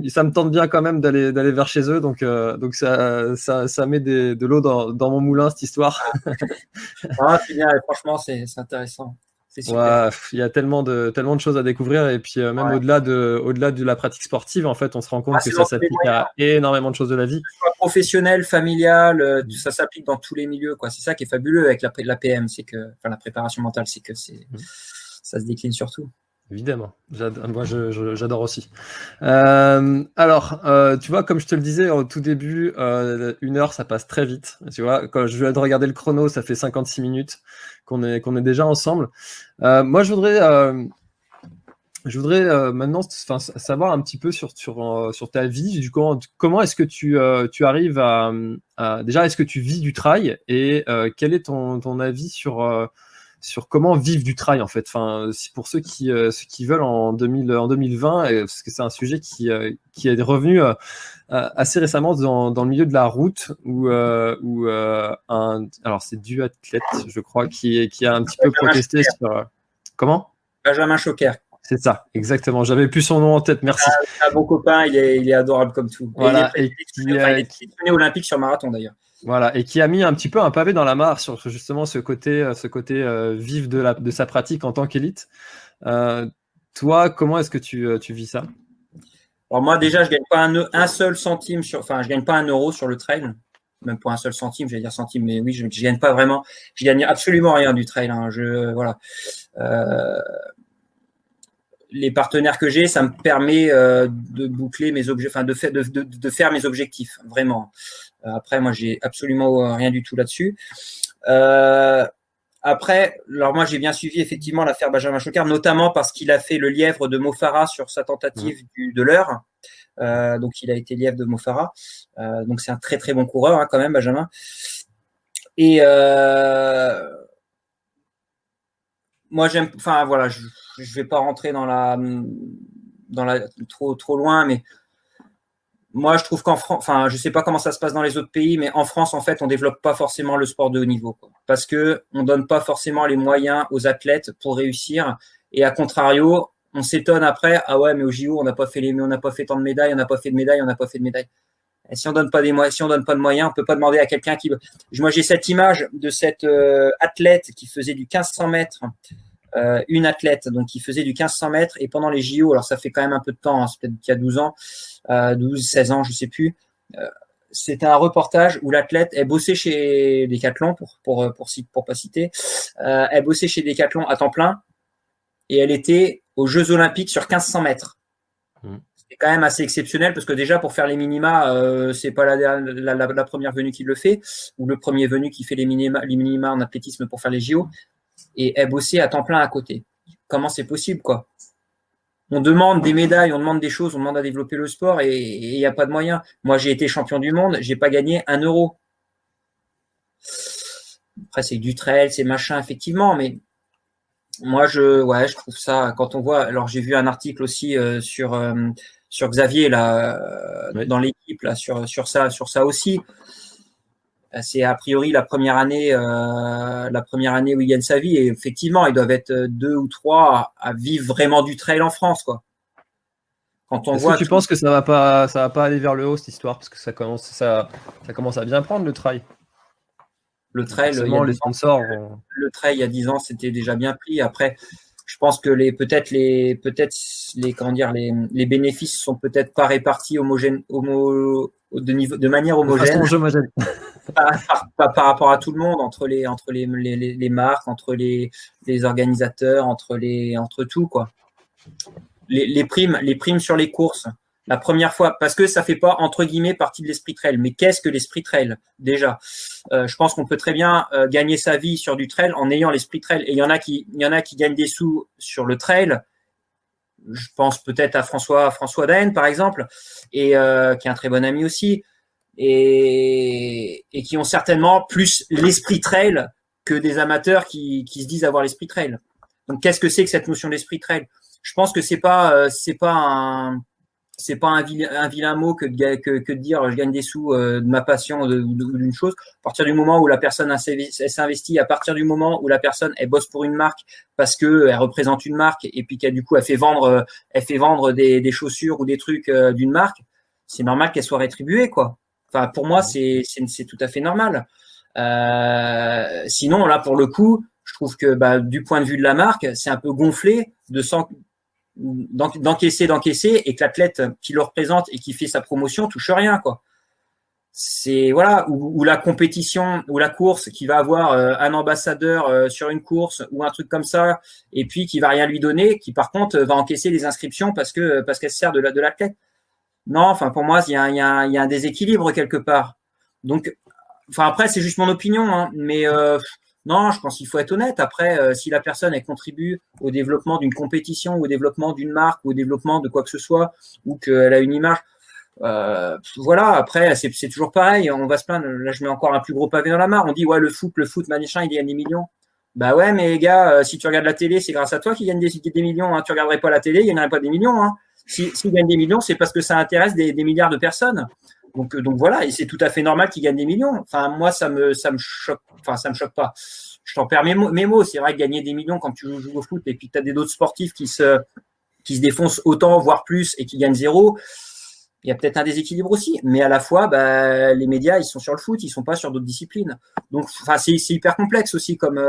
ça me tente bien quand même d'aller vers chez eux, donc ça met de l'eau dans mon moulin, cette histoire. C'est bien, franchement, c'est intéressant. C'est super. Ouais, il y a tellement de choses à découvrir et puis même au-delà de la pratique sportive, en fait, on se rend compte que ça s'applique à énormément de choses de la vie. Professionnel, familial, ça s'applique dans tous les milieux, quoi. C'est ça qui est fabuleux avec la PM, c'est que, la préparation mentale, c'est que ça se décline sur tout. Évidemment, moi j'adore aussi. Alors, tu vois, comme je te le disais au tout début, 1 heure ça passe très vite. Tu vois, quand je viens de regarder le chrono, ça fait 56 minutes qu'on est déjà ensemble. Moi, je voudrais maintenant savoir un petit peu sur ta vie. Du coup, comment est-ce que tu arrives déjà, est-ce que tu vis du trail et quel est ton avis sur comment vivre du trail, en fait. Enfin, pour ceux qui veulent en 2020, parce que c'est un sujet qui est revenu assez récemment dans le milieu de la route, où alors c'est duathlète, je crois, qui a un petit peu protesté sur... Comment ? Benjamin Choquer. C'est ça, exactement. J'avais plus son nom en tête, merci. Un bon copain, il est adorable comme tout. Voilà, il est sélectionné olympique sur marathon d'ailleurs. Voilà, et qui a mis un petit peu un pavé dans la mare sur justement ce côté vif de sa pratique en tant qu'élite. Toi, comment est-ce que tu vis ça? Alors moi déjà, je gagne pas un seul centime je gagne pas 1 euro sur le trail, même pour un seul centime, j'allais dire centime, mais oui, je gagne pas vraiment, je gagne absolument rien du trail. Hein. Voilà. Les partenaires que j'ai, ça me permet de boucler mes objectifs, enfin de faire mes objectifs, vraiment. Après, moi, j'ai absolument rien du tout là-dessus. Après, alors moi, j'ai bien suivi effectivement l'affaire Benjamin Chocard, notamment parce qu'il a fait le lièvre de Mo Farah sur sa tentative de l'heure. Donc, il a été lièvre de Mo Farah. Donc, c'est un très, très bon coureur hein, quand même, Benjamin. Et moi, enfin, voilà, je vais pas rentrer dans la trop loin, mais moi, je trouve qu'en France, enfin, je sais pas comment ça se passe dans les autres pays, mais en France, en fait, on développe pas forcément le sport de haut niveau, quoi, parce que on donne pas forcément les moyens aux athlètes pour réussir. Et à contrario, on s'étonne après, ah ouais, mais au JO, on n'a pas fait tant de médailles, on n'a pas fait de médailles, on n'a pas fait de médailles. Et si on donne pas de moyens, on peut pas demander à quelqu'un qui. Moi, j'ai cette image de cette athlète qui faisait du 1500 mètres. Une athlète donc qui faisait du 1500 mètres et pendant les JO, alors ça fait quand même un peu de temps, hein, c'est peut-être qu'il y a 12 ans, 16 ans, je sais plus. C'était un reportage où l'athlète elle bossait chez Decathlon pour pas citer, elle bossait chez Decathlon à temps plein et elle était aux Jeux Olympiques sur 1500 mètres. C'est quand même assez exceptionnel parce que déjà pour faire les minima, c'est pas la première venue qui le fait ou le premier venu qui fait les minima en athlétisme pour faire les JO. Et elle bossait à temps plein à côté. Comment c'est possible, quoi? On demande des médailles, on demande des choses, on demande à développer le sport et il n'y a pas de moyens. Moi, j'ai été champion du monde, j'ai pas gagné 1 euro. Après, c'est du trail, c'est machin, effectivement, mais moi, je trouve ça, quand on voit, alors j'ai vu un article aussi sur Xavier, là, dans l'équipe, là, sur ça aussi. C'est a priori la première année où il gagne sa vie et effectivement ils doivent être 2 ou 3 à vivre vraiment du trail en France quoi. Quand on voit que tu penses que ça va pas aller vers le haut cette histoire parce que ça commence à bien prendre le trail. Le trail, les sponsors. Le trail il y a 10 ans c'était déjà bien pris. Après, je pense que les bénéfices sont peut-être pas répartis de manière homogène. Par rapport à tout le monde, entre les marques, entre les organisateurs, entre tout quoi. Les primes sur les courses. La première fois, parce que ça fait pas entre guillemets partie de l'esprit trail. Mais qu'est-ce que l'esprit trail déjà? Je pense qu'on peut très bien gagner sa vie sur du trail en ayant l'esprit trail. Et il y en a qui gagnent des sous sur le trail. Je pense peut-être à François Daen par exemple, et qui est un très bon ami aussi. Et qui ont certainement plus l'esprit trail que des amateurs qui se disent avoir l'esprit trail. Donc, qu'est-ce que c'est que cette notion d'esprit trail? Je pense que c'est pas un vilain mot que de dire je gagne des sous de ma passion ou d'une chose. À partir du moment où la personne s'investit, à partir du moment où la personne elle bosse pour une marque parce que elle représente une marque et puis qu'elle du coup elle fait vendre des chaussures ou des trucs d'une marque, c'est normal qu'elle soit rétribuée quoi. Enfin, pour moi, c'est tout à fait normal. Sinon, là, pour le coup, je trouve que du point de vue de la marque, c'est un peu gonflé d'encaisser et que l'athlète qui le représente et qui fait sa promotion touche rien, quoi. C'est voilà ou la compétition ou la course qui va avoir un ambassadeur sur une course ou un truc comme ça et puis qui va rien lui donner, qui par contre va encaisser les inscriptions parce qu'elle se sert de l'athlète. Non, enfin pour moi il y a un déséquilibre quelque part. Donc, enfin après c'est juste mon opinion, hein, mais non, je pense qu'il faut être honnête. Après, si la personne elle contribue au développement d'une compétition, au développement d'une marque, au développement de quoi que ce soit, ou qu'elle a une image, voilà. Après c'est toujours pareil. On va se plaindre. Là, je mets encore un plus gros pavé dans la mare. On dit ouais le foot, machin, il gagne des millions. Bah ouais, mais les gars, si tu regardes la télé, c'est grâce à toi qu'il gagne des millions. Hein. Tu regarderais pas la télé, il gagnerait pas des millions. Hein. S'il gagne des millions, c'est parce que ça intéresse des milliards de personnes. Donc voilà, et c'est tout à fait normal qu'il gagne des millions. Enfin, moi, ça me choque. Enfin, ça me choque pas. Je t'en perds mes mots. C'est vrai que gagner des millions quand tu joues au foot et puis tu as d'autres sportifs qui se qui se défoncent autant, voire plus, et qui gagnent zéro, il y a peut-être un déséquilibre aussi. Mais à la fois, les médias, ils sont sur le foot, ils sont pas sur d'autres disciplines. Donc, c'est hyper complexe aussi comme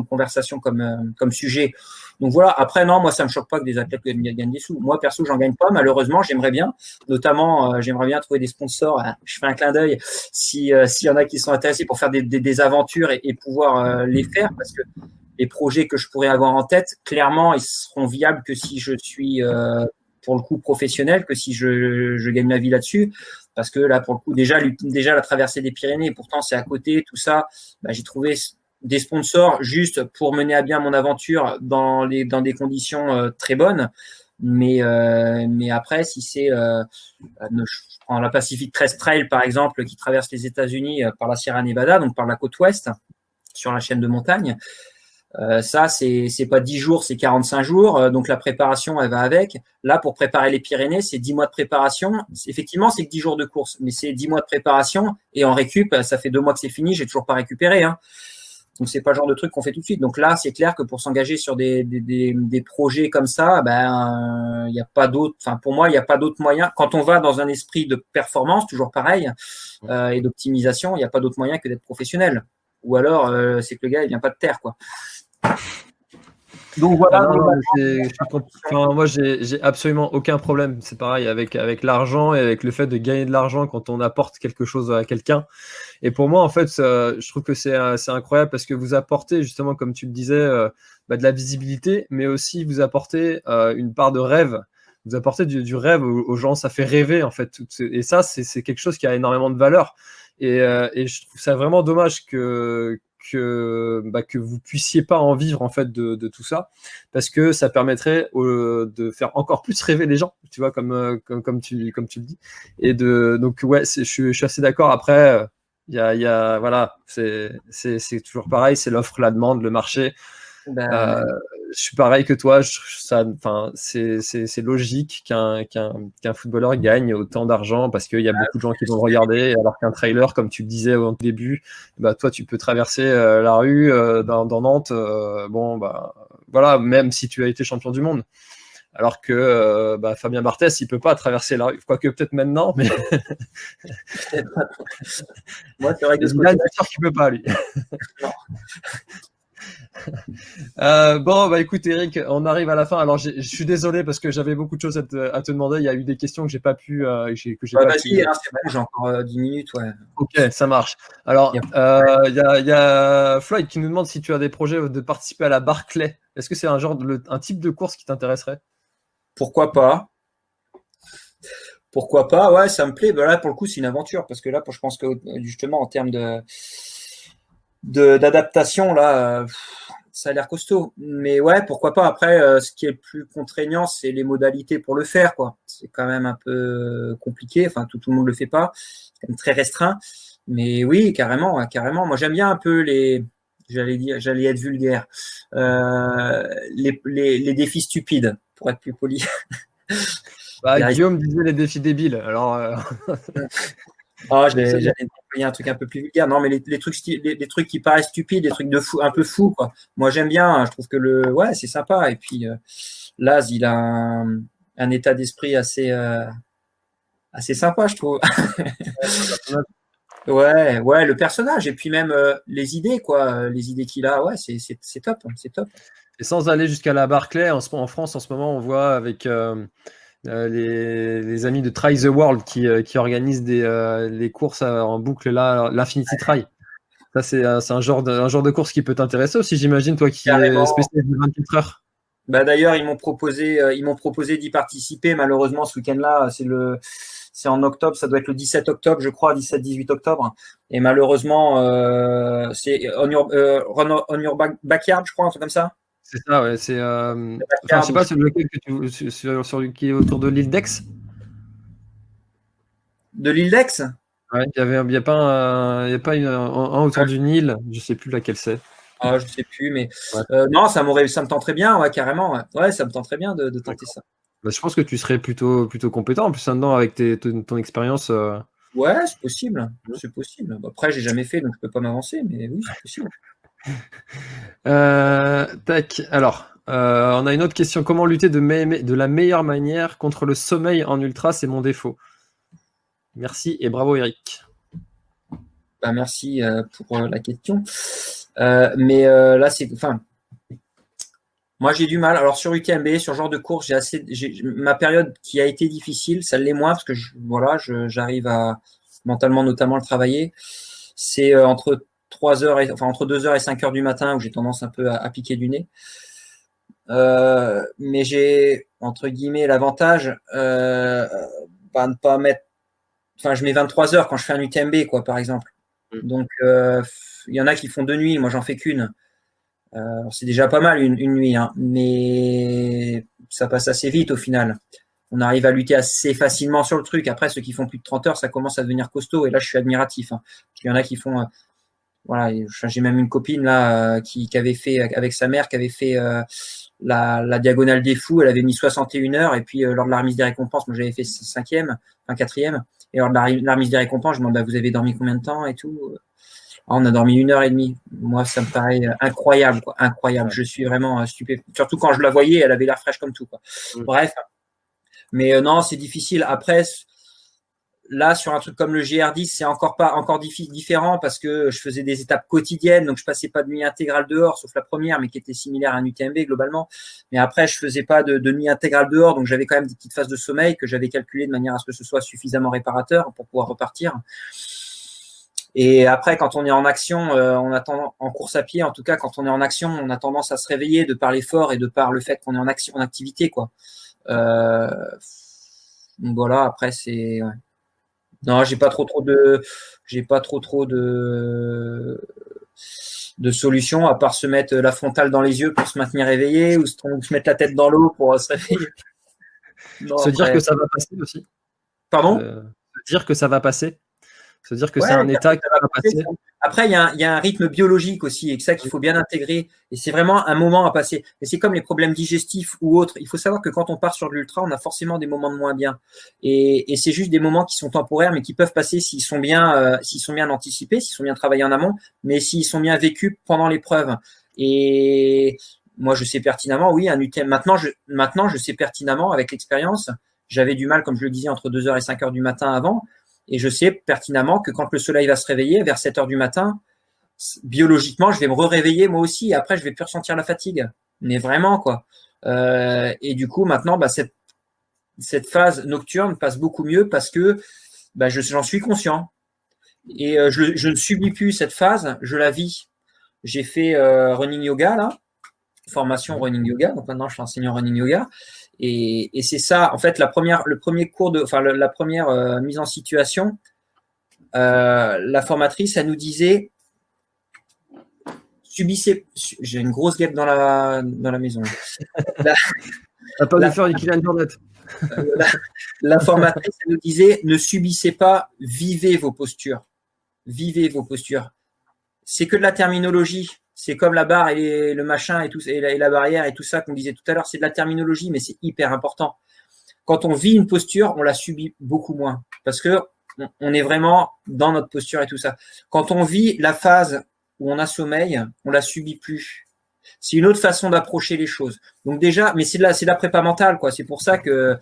conversation, comme sujet. Donc voilà. Après, non, moi, ça me choque pas que des athlètes gagnent des sous. Moi, perso, j'en gagne pas. Malheureusement, j'aimerais bien. Notamment, j'aimerais bien trouver des sponsors. Je fais un clin d'œil s'il y en a qui sont intéressés pour faire des aventures et pouvoir les faire, parce que les projets que je pourrais avoir en tête, clairement, ils seront viables que si je suis pour le coup professionnel, que si je gagne ma vie là-dessus, parce que là pour le coup déjà la traversée des Pyrénées, pourtant c'est à côté, tout ça, j'ai trouvé des sponsors juste pour mener à bien mon aventure dans des conditions très bonnes, mais après si c'est je prends la Pacific Crest Trail par exemple qui traverse les États-Unis par la Sierra Nevada, donc par la côte ouest sur la chaîne de montagne. Ça, c'est pas 10 jours, c'est 45 jours. Donc, la préparation, elle va avec. Là, pour préparer les Pyrénées, c'est 10 mois de préparation. Effectivement, c'est que 10 jours de course, mais c'est 10 mois de préparation. Et en récup, ça fait 2 mois que c'est fini, j'ai toujours pas récupéré. Hein. Donc, c'est pas le genre de truc qu'on fait tout de suite. Donc là, c'est clair que pour s'engager sur des projets comme ça, il y a pas d'autre. Enfin, pour moi, il n'y a pas d'autre moyen. Quand on va dans un esprit de performance, toujours pareil, et d'optimisation, il n'y a pas d'autre moyen que d'être professionnel. Ou alors, c'est que le gars, il vient pas de terre, quoi. Donc voilà. Moi, j'ai absolument aucun problème. C'est pareil avec l'argent et avec le fait de gagner de l'argent quand on apporte quelque chose à quelqu'un. Et pour moi, en fait, je trouve que c'est incroyable parce que vous apportez justement, comme tu le disais, de la visibilité, mais aussi vous apportez une part de rêve. Vous apportez du rêve aux gens. Ça fait rêver en fait. Et ça, c'est quelque chose qui a énormément de valeur. Et je trouve ça vraiment dommage que vous puissiez pas en vivre en fait de tout ça, parce que ça permettrait de faire encore plus rêver les gens, tu vois, comme tu le dis. Et donc ouais, je suis assez d'accord. Après, il y a voilà, c'est toujours pareil, c'est l'offre, la demande, le marché. Je suis pareil que toi, c'est logique qu'un footballeur gagne autant d'argent parce qu'il y a beaucoup de gens qui vont le regarder, alors qu'un trailer, comme tu le disais au début, toi tu peux traverser la rue dans Nantes, voilà, même si tu as été champion du monde. Alors que Fabien Barthès, il peut pas traverser la rue, quoique peut-être maintenant, mais moi c'est vrai que bien sûr qu'il peut pas lui. Non. Écoute Eric, on arrive à la fin. Alors je suis désolé parce que j'avais beaucoup de choses à te demander. Il y a eu des questions que j'ai pas pu. Vas-y, c'est bon, j'ai encore 10 minutes. Ouais. Ok, ça marche. Alors il y a Floyd qui nous demande si tu as des projets de participer à la Barclay. Est-ce que c'est un type de course qui t'intéresserait? Pourquoi pas? Pourquoi pas? Ouais, ça me plaît. Là pour le coup c'est une aventure parce que là je pense que justement en termes d'adaptation là. Ça a l'air costaud, mais ouais, pourquoi pas. Après, ce qui est le plus contraignant, c'est les modalités pour le faire, quoi. C'est quand même un peu compliqué. Enfin, tout le monde le fait pas. C'est quand même très restreint. Mais oui, carrément. Moi, j'aime bien un peu j'allais être vulgaire, les défis stupides, pour être plus poli. Guillaume disait les défis débiles. Alors. J'allais employer un truc un peu plus vulgaire. Non, mais les trucs qui paraissent stupides, les trucs de fou, un peu fous, quoi. Moi, j'aime bien. Je trouve que c'est sympa. Et puis, Laz, il a un état d'esprit assez sympa, je trouve. Ouais, le personnage. Et puis même les idées, quoi. Les idées qu'il a, ouais, c'est top. C'est top. Et sans aller jusqu'à la Barclay, en France, en ce moment, on voit avec les amis de Try the World qui organisent les courses en boucle là, l'Infinity Try. Ça c'est un genre de course qui peut t'intéresser aussi, j'imagine, toi qui es spécialiste de 24 heures. D'ailleurs, ils m'ont proposé d'y participer. Malheureusement, ce week-end-là, c'est en octobre, ça doit être le 17 octobre, je crois, 17-18 octobre. Et malheureusement, c'est on your backyard, je crois, un truc comme ça. C'est ça, ouais. C'est je sais pas, c'est lequel qui est autour de l'île d'Aix. De l'île d'Aix. Ouais, il y a pas un autour d'une île, je sais plus laquelle c'est. Ah, je sais plus, mais non, ça me tenterait bien, ouais, carrément. Ouais, ça me tenterait bien de tenter ça. Je pense que tu serais plutôt compétent en plus là-dedans avec ton expérience. Ouais, c'est possible. C'est possible. Après, j'ai jamais fait, donc je peux pas m'avancer, mais oui, c'est possible. Tac. Alors, On a une autre question. Comment lutter de la meilleure manière contre le sommeil en ultra? C'est mon défaut. Merci et bravo Eric. Merci pour la question. Là, moi, j'ai du mal. Alors, sur UTMB, sur ce genre de course, ma période qui a été difficile, ça l'est moins parce que j'arrive à mentalement notamment le travailler. C'est entre 2h et 5h du matin où j'ai tendance un peu à piquer du nez. Mais j'ai, entre guillemets, l'avantage de pas mettre. Enfin, je mets 23 heures quand je fais un UTMB, quoi, par exemple. Donc, il y en a qui font 2 nuits. Moi, j'en fais qu'une. C'est déjà pas mal une nuit, hein, mais ça passe assez vite au final. On arrive à lutter assez facilement sur le truc. Après, ceux qui font plus de 30 heures, ça commence à devenir costaud. Et là, je suis admiratif. Hein. Il y en a qui font. Voilà, j'ai même une copine là qui avait fait avec sa mère, qui avait fait la diagonale des fous. Elle avait mis 61 heures. Et puis, lors de la remise des récompenses, moi, j'avais fait 4e. Et lors de la remise des récompenses, je me demande, vous avez dormi combien de temps et tout? On a dormi 1h30. Moi, ça me paraît incroyable, quoi. Incroyable. Je suis vraiment stupéfait. Surtout quand je la voyais, elle avait l'air fraîche comme tout, quoi. Bref. Mais non, c'est difficile. Après, là, sur un truc comme le GR10, c'est encore différent parce que je faisais des étapes quotidiennes, donc je passais pas de nuit intégrale dehors, sauf la première, mais qui était similaire à un UTMB globalement. Mais après, je faisais pas de nuit intégrale dehors, donc j'avais quand même des petites phases de sommeil que j'avais calculées de manière à ce que ce soit suffisamment réparateur pour pouvoir repartir. Et après, quand on est en action, en course à pied, en tout cas, quand on est en action, on a tendance à se réveiller de par l'effort et de par le fait qu'on est en action, en activité, quoi. Donc voilà. Après, c'est. Ouais. Non, j'ai pas trop de solutions à part se mettre la frontale dans les yeux pour se maintenir éveillé ou se mettre la tête dans l'eau pour se réveiller. Non, dire que ça va passer aussi. Pardon? Se dire que ça va passer. Se dire que c'est un état qui va passer. Après, il y a un rythme biologique aussi, et c'est ça qu'il faut bien intégrer. Et c'est vraiment un moment à passer. Et c'est comme les problèmes digestifs ou autres. Il faut savoir que quand on part sur de l'ultra, on a forcément des moments de moins bien. Et c'est juste des moments qui sont temporaires, mais qui peuvent passer s'ils sont bien anticipés, s'ils sont bien travaillés en amont, mais s'ils sont bien vécus pendant l'épreuve. Et moi, je sais pertinemment, oui, un UTM. Maintenant, je sais pertinemment, avec l'expérience, j'avais du mal, comme je le disais, entre 2h et 5h du matin avant. Et je sais pertinemment que quand le soleil va se réveiller vers 7 heures du matin, biologiquement, je vais me réveiller moi aussi. Et après, je vais plus ressentir la fatigue. Mais vraiment, quoi. Et du coup, maintenant, cette phase nocturne passe beaucoup mieux parce que j'en suis conscient. Et je ne subis plus cette phase, je la vis. J'ai fait running yoga, là, formation running yoga. Donc maintenant, je suis enseignant running yoga. Et c'est ça, en fait, la première mise en situation, la formatrice, elle nous disait, subissez. J'ai une grosse guêpe dans la maison. T'as pas dû faire une Kylian Jornet. La formatrice, elle nous disait, ne subissez pas, vivez vos postures. Vivez vos postures. C'est que de la terminologie. C'est comme la barre et le machin et tout, et la barrière et tout ça qu'on disait tout à l'heure. C'est de la terminologie, mais c'est hyper important. Quand on vit une posture, on la subit beaucoup moins parce que on est vraiment dans notre posture et tout ça. Quand on vit la phase où on a sommeil, on la subit plus. C'est une autre façon d'approcher les choses. Donc déjà, mais c'est de la prépa mentale, quoi. C'est pour ça que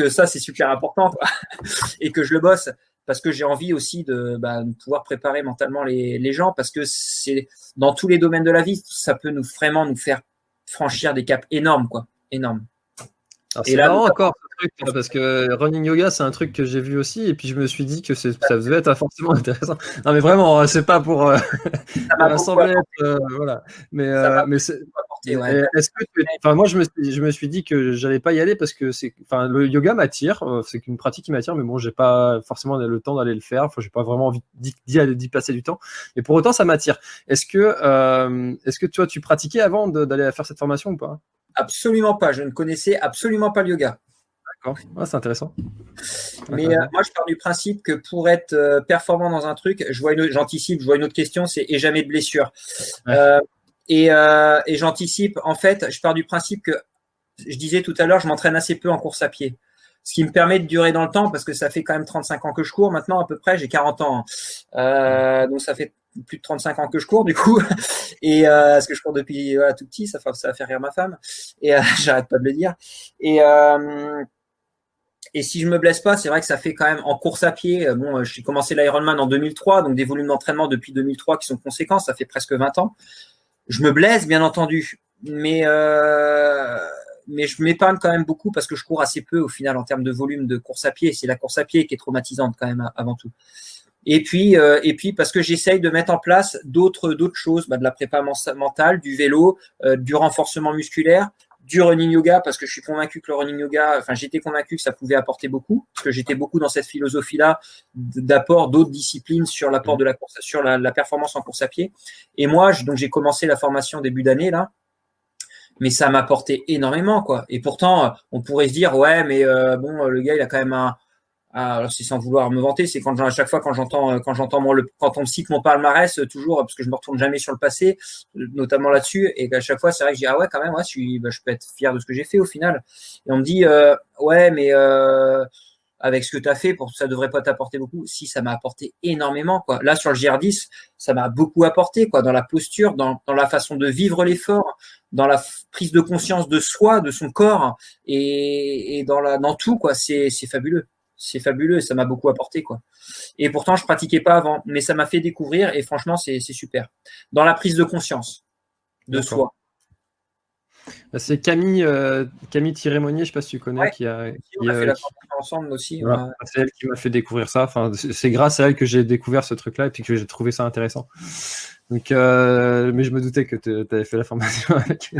ça, c'est super important, quoi. Et que je le bosse. Parce que j'ai envie aussi de pouvoir préparer mentalement les gens, parce que c'est dans tous les domaines de la vie, ça peut vraiment nous faire franchir des caps énormes, quoi, énormes. Alors c'est marrant encore ce truc, parce que running yoga, c'est un truc que j'ai vu aussi, et puis je me suis dit que ça devait être forcément intéressant. Non mais vraiment, c'est pas pour rassembler, voilà. Mais c'est. Ouais. Est-ce que moi je me suis dit que j'allais pas y aller parce que le yoga m'attire, c'est une pratique qui m'attire, mais bon, j'ai pas forcément le temps d'aller le faire, j'ai pas vraiment envie d'y passer du temps, mais pour autant ça m'attire. Est-ce que toi tu pratiquais avant d'aller faire cette formation ou pas? Absolument pas, je ne connaissais absolument pas le yoga. D'accord, c'est intéressant. Mais moi je pars du principe que pour être performant dans un truc, je vois une autre question, c'est et jamais de blessure. Ouais. Et j'anticipe, en fait, je pars du principe que, je disais tout à l'heure, je m'entraîne assez peu en course à pied. Ce qui me permet de durer dans le temps, parce que ça fait quand même 35 ans que je cours maintenant, à peu près, j'ai 40 ans. Donc ça fait plus de 35 ans que je cours du coup, et parce que je cours depuis tout petit, ça va faire rire ma femme, et j'arrête pas de le dire. Et si je me blesse pas, c'est vrai que ça fait quand même en course à pied. Bon, j'ai commencé l'Ironman en 2003, donc des volumes d'entraînement depuis 2003 qui sont conséquents, ça fait presque 20 ans. Je me blesse, bien entendu, mais je m'épargne quand même beaucoup parce que je cours assez peu au final en termes de volume de course à pied. C'est la course à pied qui est traumatisante quand même avant tout. Et puis parce que j'essaye de mettre en place d'autres choses, de la prépa mentale, du vélo, du renforcement musculaire, du running yoga, parce que je suis convaincu que le running yoga, j'étais convaincu que ça pouvait apporter beaucoup, parce que j'étais beaucoup dans cette philosophie-là d'apport d'autres disciplines sur l'apport de la course, sur la performance en course à pied. Et moi, donc j'ai commencé la formation début d'année là, mais ça m'a apporté énormément quoi. Et pourtant, on pourrait se dire ouais, mais le gars il a quand même alors c'est sans vouloir me vanter, c'est à chaque fois quand on me cite mon palmarès, toujours parce que je me retourne jamais sur le passé, notamment là-dessus, et à chaque fois c'est vrai que je dis ah ouais quand même je peux être fier de ce que j'ai fait au final. Et on me dit ouais mais avec ce que tu as fait, ça devrait pas t'apporter beaucoup. Si, ça m'a apporté énormément quoi. Là sur le GR10, ça m'a beaucoup apporté quoi, dans la posture, dans la façon de vivre l'effort, dans la prise de conscience de soi, de son corps, et dans tout quoi. C'est fabuleux. C'est fabuleux, ça m'a beaucoup apporté quoi. Et pourtant je pratiquais pas avant, mais ça m'a fait découvrir et franchement c'est super. Dans la prise de conscience de soi. C'est Camille Thierry-Monnier, je sais pas si tu connais, ouais, qui a fait la formation ensemble aussi. Voilà. C'est elle qui m'a fait découvrir ça. C'est grâce à elle que j'ai découvert ce truc-là et puis que j'ai trouvé ça intéressant. Donc, mais je me doutais que tu avais fait la formation avec.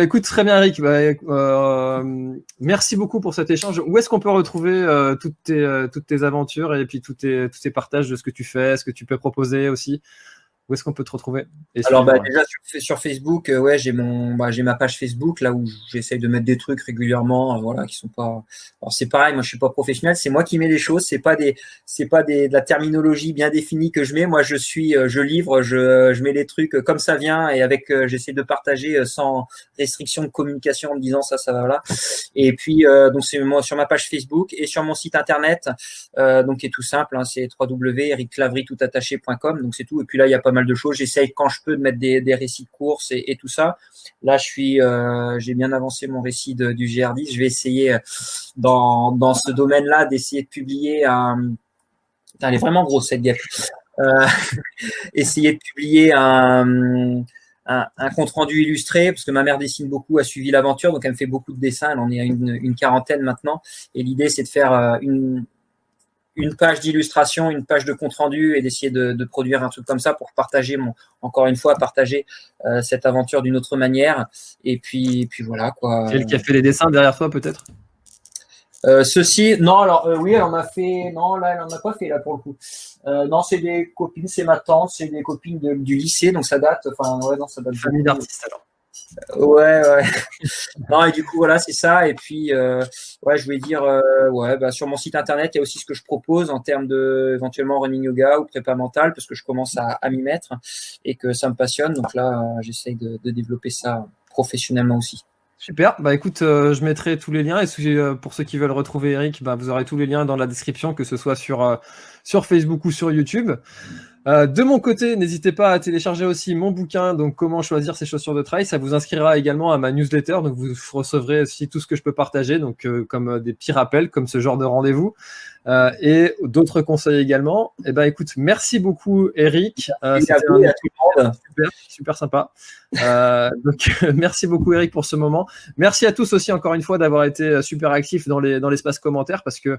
Écoute, très bien, Eric. Merci beaucoup pour cet échange. Où est-ce qu'on peut retrouver toutes tes aventures et puis tous tes partages de ce que tu fais, ce que tu peux proposer aussi? Où est-ce qu'on peut te retrouver? Alors déjà sur Facebook, j'ai ma page Facebook là où j'essaye de mettre des trucs régulièrement, qui sont pas. Alors c'est pareil, moi je suis pas professionnel, c'est moi qui mets les choses, c'est pas de la terminologie bien définie que je mets. Moi je livre, je mets les trucs comme ça vient et j'essaie de partager sans restriction de communication en me disant ça va là. Et puis donc c'est moi sur ma page Facebook et sur mon site internet donc qui est tout simple, c'est www.ericlavry.com, donc c'est tout. Et puis là il y a pas mal de choses. J'essaye quand je peux de mettre des récits de course et tout ça. Là, j'ai bien avancé mon récit du GR10. Je vais essayer dans ce domaine-là d'essayer de publier elle est vraiment grosse cette gaffe. Essayer de publier un compte rendu illustré parce que ma mère dessine beaucoup, a suivi l'aventure, donc elle me fait beaucoup de dessins. Elle en est à une quarantaine maintenant. Et l'idée, c'est de faire une page d'illustration, une page de compte rendu et d'essayer de produire un truc comme ça pour partager cette aventure d'une autre manière. Et puis voilà quoi. Celle qui a fait les dessins derrière toi peut-être? Non, alors oui, elle en a fait. Non, là, elle en a pas fait là pour le coup. Non, c'est des copines, c'est ma tante, c'est des copines du lycée, donc ça date. Ça date. Famille d'artistes alors. Ouais. Non, et du coup, voilà, c'est ça. Et puis, je voulais dire, sur mon site internet, il y a aussi ce que je propose en termes de éventuellement running yoga ou prépa mentale, parce que je commence à m'y mettre et que ça me passionne. Donc là, j'essaye de développer ça professionnellement aussi. Super. Écoute, je mettrai tous les liens et pour ceux qui veulent retrouver Eric, vous aurez tous les liens dans la description, que ce soit sur Facebook ou sur YouTube. De mon côté, n'hésitez pas à télécharger aussi mon bouquin, donc comment choisir ses chaussures de trail. Ça vous inscrira également à ma newsletter, donc vous recevrez aussi tout ce que je peux partager, donc comme des petits rappels, comme ce genre de rendez-vous, et d'autres conseils également. Écoute, merci beaucoup Eric. C'était à tout le monde. Super sympa. Donc merci beaucoup Eric pour ce moment. Merci à tous aussi encore une fois d'avoir été super actifs dans l'espace commentaires, parce que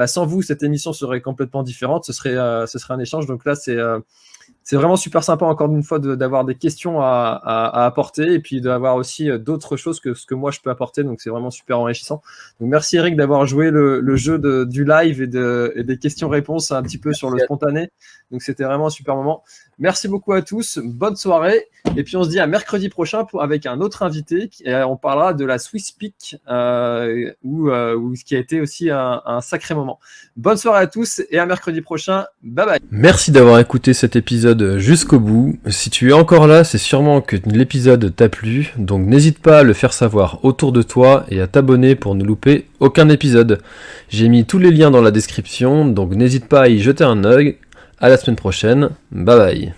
sans vous, cette émission serait complètement différente. Ce serait un échange. Donc là, c'est vraiment super sympa, encore une fois, d'avoir des questions à apporter et puis d'avoir aussi d'autres choses que ce que moi je peux apporter. Donc c'est vraiment super enrichissant. Donc merci Eric d'avoir joué le jeu du live et des questions-réponses un petit peu sur le spontané. Donc c'était vraiment un super moment. Merci beaucoup à tous. Bonne soirée. Et puis on se dit à mercredi prochain avec un autre invité. Et on parlera de la Swiss Peak ce qui a été aussi un sacré moment. Bonne soirée à tous et à mercredi prochain. Bye bye. Merci d'avoir écouté cet épisode jusqu'au bout. Si tu es encore là, c'est sûrement que l'épisode t'a plu. Donc n'hésite pas à le faire savoir autour de toi et à t'abonner pour ne louper aucun épisode. J'ai mis tous les liens dans la description, donc n'hésite pas à y jeter un œil. À la semaine prochaine. Bye bye.